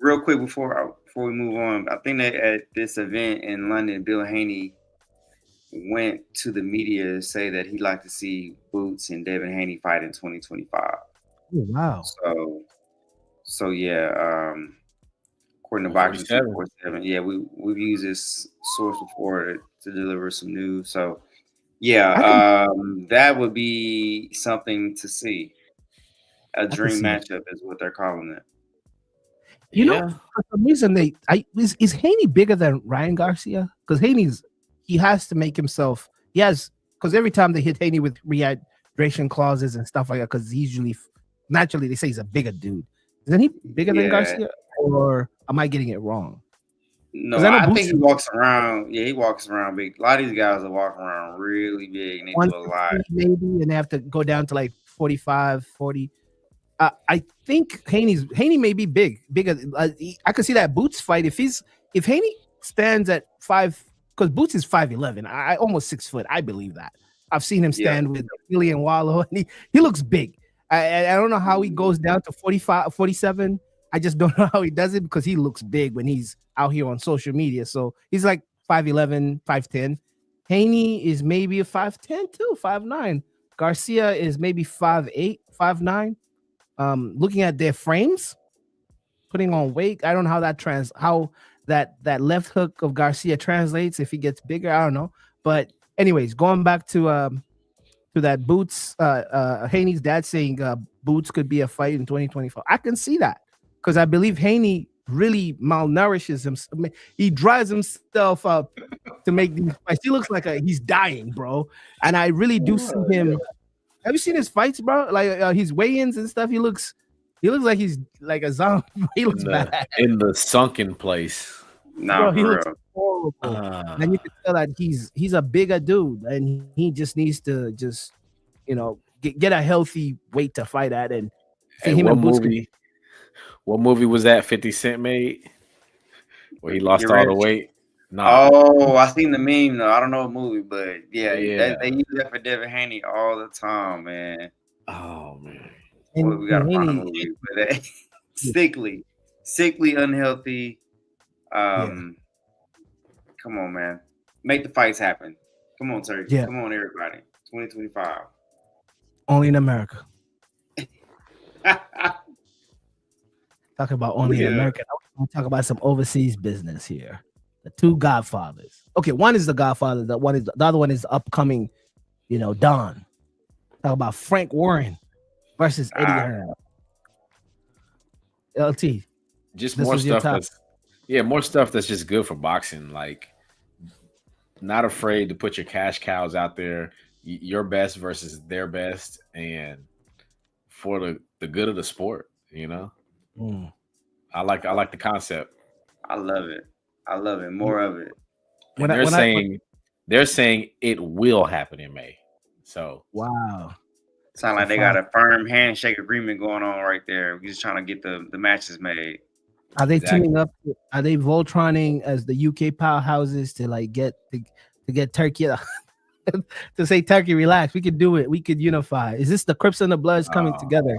real quick before we move on, I think that at this event in London, Bill Haney went to the media to say that he'd like to see Boots and Devin Haney fight in 2025.
Oh, wow.
So yeah. According to Boxing 247, yeah, we've used this source before to deliver some news. So, yeah, that would be something to see. A dream matchup is what they're calling it.
For some reason is Haney bigger than Ryan Garcia? Because he has to make himself. Because every time they hit Haney with rehydration clauses and stuff like that, because usually naturally they say he's a bigger dude. Isn't he bigger than Garcia? Or am I getting it wrong?
No, I think he walks around. Yeah, he walks around big. A lot of these guys are walking around really big, and they do a lot.
Maybe, and they have to go down to like 45, 40. I think Haney may be bigger. I could see that Boots fight if Haney stands at 5, because Boots is 5'11". I almost 6 foot. I believe that. I've seen him stand with Billy and Wallow, and he looks big. I don't know how he goes down to 45, 47. I just don't know how he does it, because he looks big when he's out here on social media. So he's like 5'11", 5'10". Haney is maybe a 5'10" too, 5'9". Garcia is maybe 5'8", 5'9". Looking at their frames, putting on weight, I don't know how that left hook of Garcia translates if he gets bigger. I don't know. But anyways, going back to that Boots, Haney's dad saying Boots could be a fight in 2024. I can see that, because I believe Haney really malnourishes himself. He drives himself up to make these fights. He looks like he's dying, bro. And I really do see him. Have you seen his fights, bro? Like his weigh-ins and stuff. He looks like he's like a zombie. He looks bad.
In the sunken place.
Bro,
he looks horrible. And you can tell that he's a bigger dude, and he just needs to get a healthy weight to fight at. And
what movie was that 50 Cent made where he lost all the weight?
Oh, I seen the meme though. I don't know what movie, but they use that for Devin Haney all the time, man.
Oh man,
we gotta find a movie, but sickly, unhealthy. Come on, man, make the fights happen. Come on, Turkey. Come on, everybody. 2025.
Only in America. Talk about only in America. I want to talk about some overseas business here. the two Godfathers. Okay, one is the Godfather. The other one is the upcoming, Don. Talk about Frank Warren versus Eddie Hearn. LT.
Just more stuff more stuff that's just good for boxing. Like, not afraid to put your cash cows out there, your best versus their best, and for the good of the sport. I like the concept.
I love it. More of it.
And they're saying it will happen in May. So
wow.
Sound like they got a firm handshake agreement going on right there. We're just trying to get the matches made.
Are they teaming up? Are they Voltroning as the UK powerhouses to like get Turkey to say, Turkey, relax, we could do it, we could unify? Is this the Crips and the Bloods coming together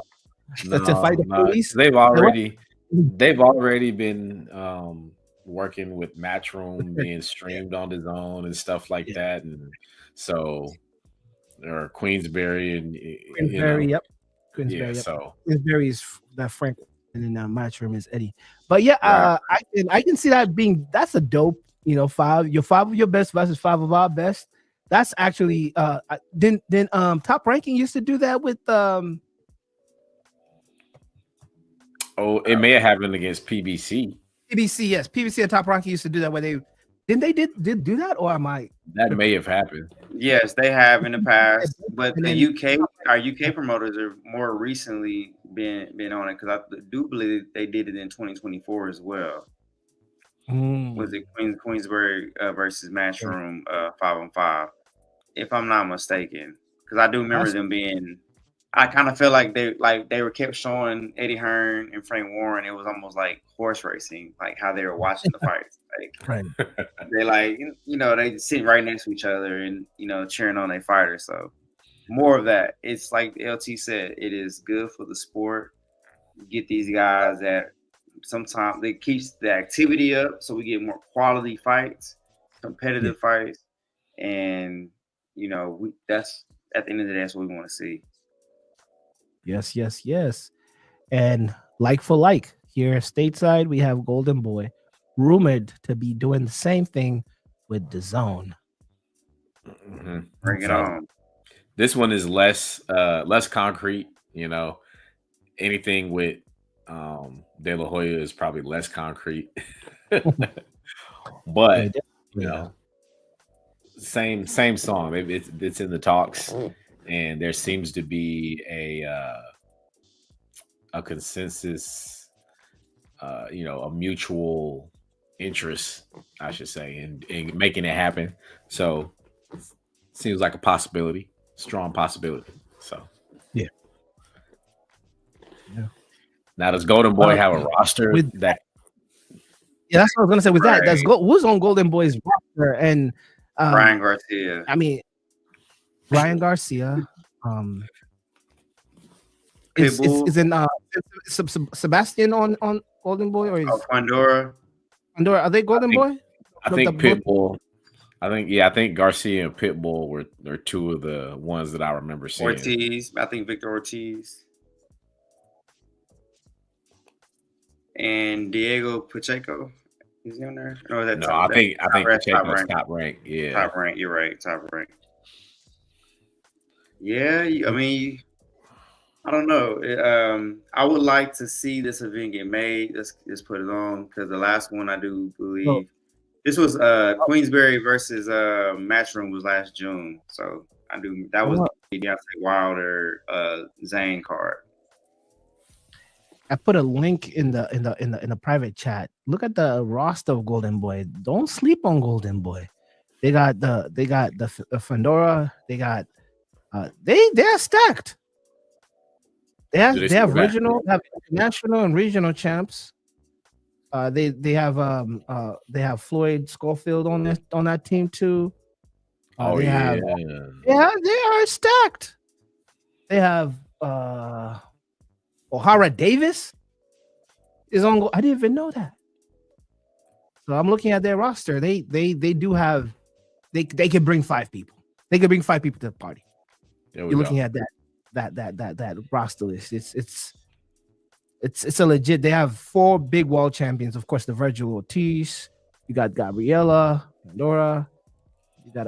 to fight the police?
They've already been working with Matchroom being streamed on his own and stuff like that, and so or Queensberry and
Queensberry.
So
Queensberry is that Frank, and then Matchroom is Eddie. But I can see that's a dope. 5 of your best versus 5 of our best. That's actually then Top Ranking used to do that with
it may have happened against PBC.
Yes. PBC and Top Ranking used to do that where they did do that, or am I?
That may have happened.
Yes, they have in the past, but our UK promoters are more recently been on it, because I do believe they did it in 2024 as well. Was it Queensberry versus Matchroom 5-on-5, if I'm not mistaken? Because I do remember them being. I kind of feel like they were kept showing Eddie Hearn and Frank Warren. It was almost like horse racing, like how they were watching the fights. Like they're like, they sit right next to each other and cheering on their fighters. So more of that. It's like LT said, it is good for the sport. You get these guys that sometimes it keeps the activity up, so we get more quality fights, competitive fights, and that's at the end of the day, that's what we want to see.
Yes. And like for like, here stateside, we have Golden Boy rumored to be doing the same thing with DAZN.
Bring it on.
This one is less concrete. Anything with De La Hoya is probably less concrete. But same song. It's in the talks. And there seems to be a consensus, a mutual interest, I should say, in making it happen. So seems like a possibility, strong possibility. So
yeah.
Now does Golden Boy have a roster with that?
Yeah, that's what I was gonna say. With that, who's on Golden Boy's roster? And
Ryan Garcia.
I mean, Ryan Garcia, is in Sebastian on Golden Boy, or is
Pandora?
Are they Golden Boy?
I think Pitbull. I think Garcia and Pitbull were two of the ones that I remember seeing.
Ortiz, I think Victor Ortiz and Diego Pacheco. Is he on there? Or is that
I think Pacheco's top rank. Yeah,
top rank. You're right, top rank. Yeah, I mean, I don't know. I would like to see this event get made. Let's put it on, because the last one, I do believe this was Queensberry versus Matchroom was last June. So that was the Deontay Wilder Zane card.
I put a link in the private chat. Look at the roster of Golden Boy. Don't sleep on Golden Boy. They got the Fandora. They got they're stacked. They have regional, have national and regional champs. They have Floyd Schofield on that team too. They are stacked. They have O'Hara Davis is on. I didn't even know that. So I'm looking at their roster. They do have. They can bring 5 people. They can bring 5 people to the party. You're looking at that roster list. It's a legit. They have 4 big world champions. Of course, the Virgil Ortiz. You got Gabriela, Pandora. You got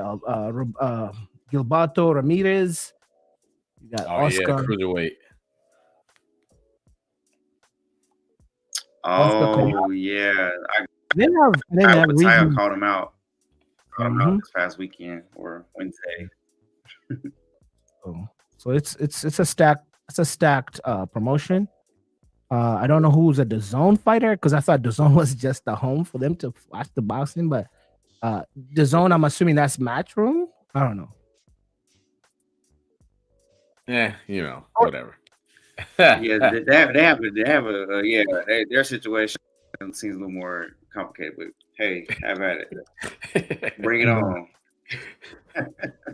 Gilberto Ramirez. You got Oscar.
Cruiserweight.
Oh yeah, I
Region.
called him out. This past weekend or Wednesday.
So it's a stacked promotion. I don't know who's a DAZN fighter because I thought DAZN was just the home for them to watch the boxing, but DAZN, I'm assuming that's Matchroom. I don't know.
Yeah, whatever.
Yeah, they have their situation seems a little more complicated, but hey, have at it. Bring it on.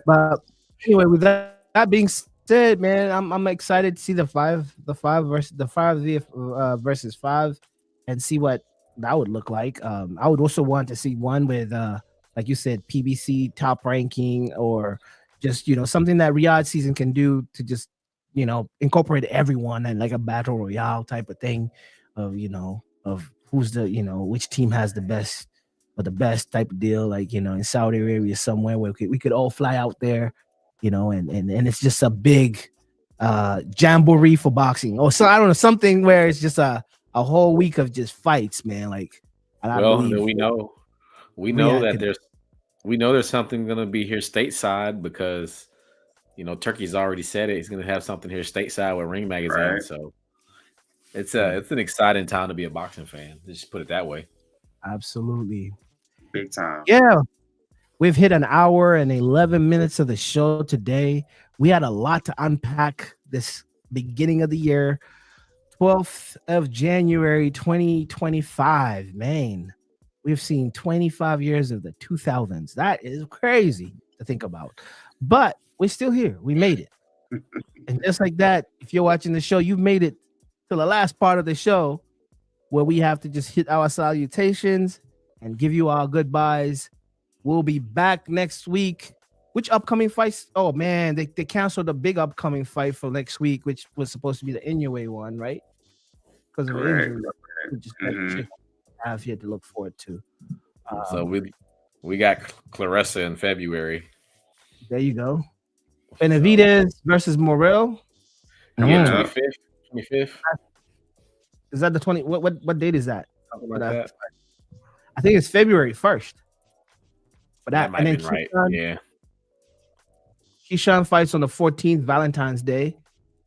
But anyway, with that being said, man, I'm excited to see the five versus 5 and see what that would look like. I would also want to see one with like you said, PBC top ranking, or just something that Riyadh season can do to just incorporate everyone and like a battle royale type of thing of of who's the which team has the best type of deal, like in Saudi Arabia somewhere where we could all fly out there, and it's just a big jamboree for boxing, or so I don't know, something where it's just a whole week of just fights, man. Like,
we know that there's something gonna be here stateside because Turkey's already said it. He's gonna have something here stateside with Ring Magazine, right. So it's an exciting time to be a boxing fan. Just put it that way.
Absolutely,
big time.
Yeah, we've hit an hour and 11 minutes of the show today. We had a lot to unpack this beginning of the year, 12th of January 2025. Man, we've seen 25 years of the 2000s. That is crazy to think about, but we're still here. We made it. And just like that, if you're watching the show, you've made it to the last part of the show where we have to just hit our salutations and give you our goodbyes. We'll be back next week. Which upcoming fights? Oh, man, they canceled the big upcoming fight for next week, which was supposed to be the Inoue one, right? Because of injury. We just have here to look forward to.
So we got Clarissa in February.
There you go. Benavidez versus Morrell.
Yeah, 25th.
Is that the 20? What date is that? I think it's February 1st. But that
might be right. Yeah.
Keyshawn fights on the 14th, Valentine's Day.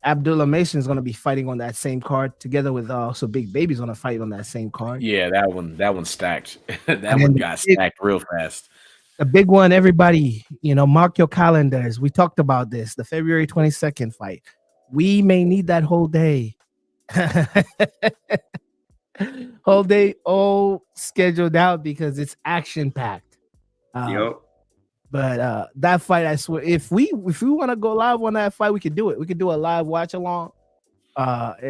Abdullah Mason is going to be fighting on that same card, together with also Big Baby's going to fight on that same card.
Yeah, that one stacked. that one got stacked real fast.
The big one, everybody, mark your calendars. We talked about this, the February 22nd fight. We may need that whole day. Whole day all scheduled out because it's action-packed.
Yep.
But that fight, I swear, if we want to go live on that fight, we could do it. We could do a live watch along, and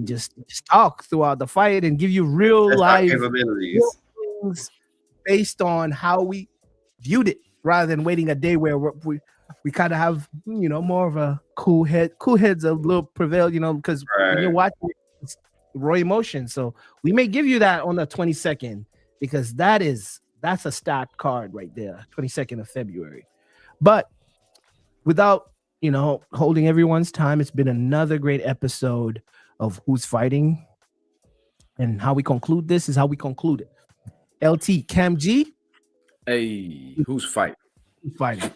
just talk throughout the fight and give you real live
capabilities
based on how we viewed it, rather than waiting a day where we kind of have more of a cool heads a little prevail, because when you're watching it's raw emotion. So we may give you that on the 22nd because that's a stacked card right there, 22nd of February. But without holding everyone's time, it's been another great episode of Who's Fighting. And how we conclude this is how we conclude it. LT, Kam Gee.
Hey, who's fighting?
Fighting.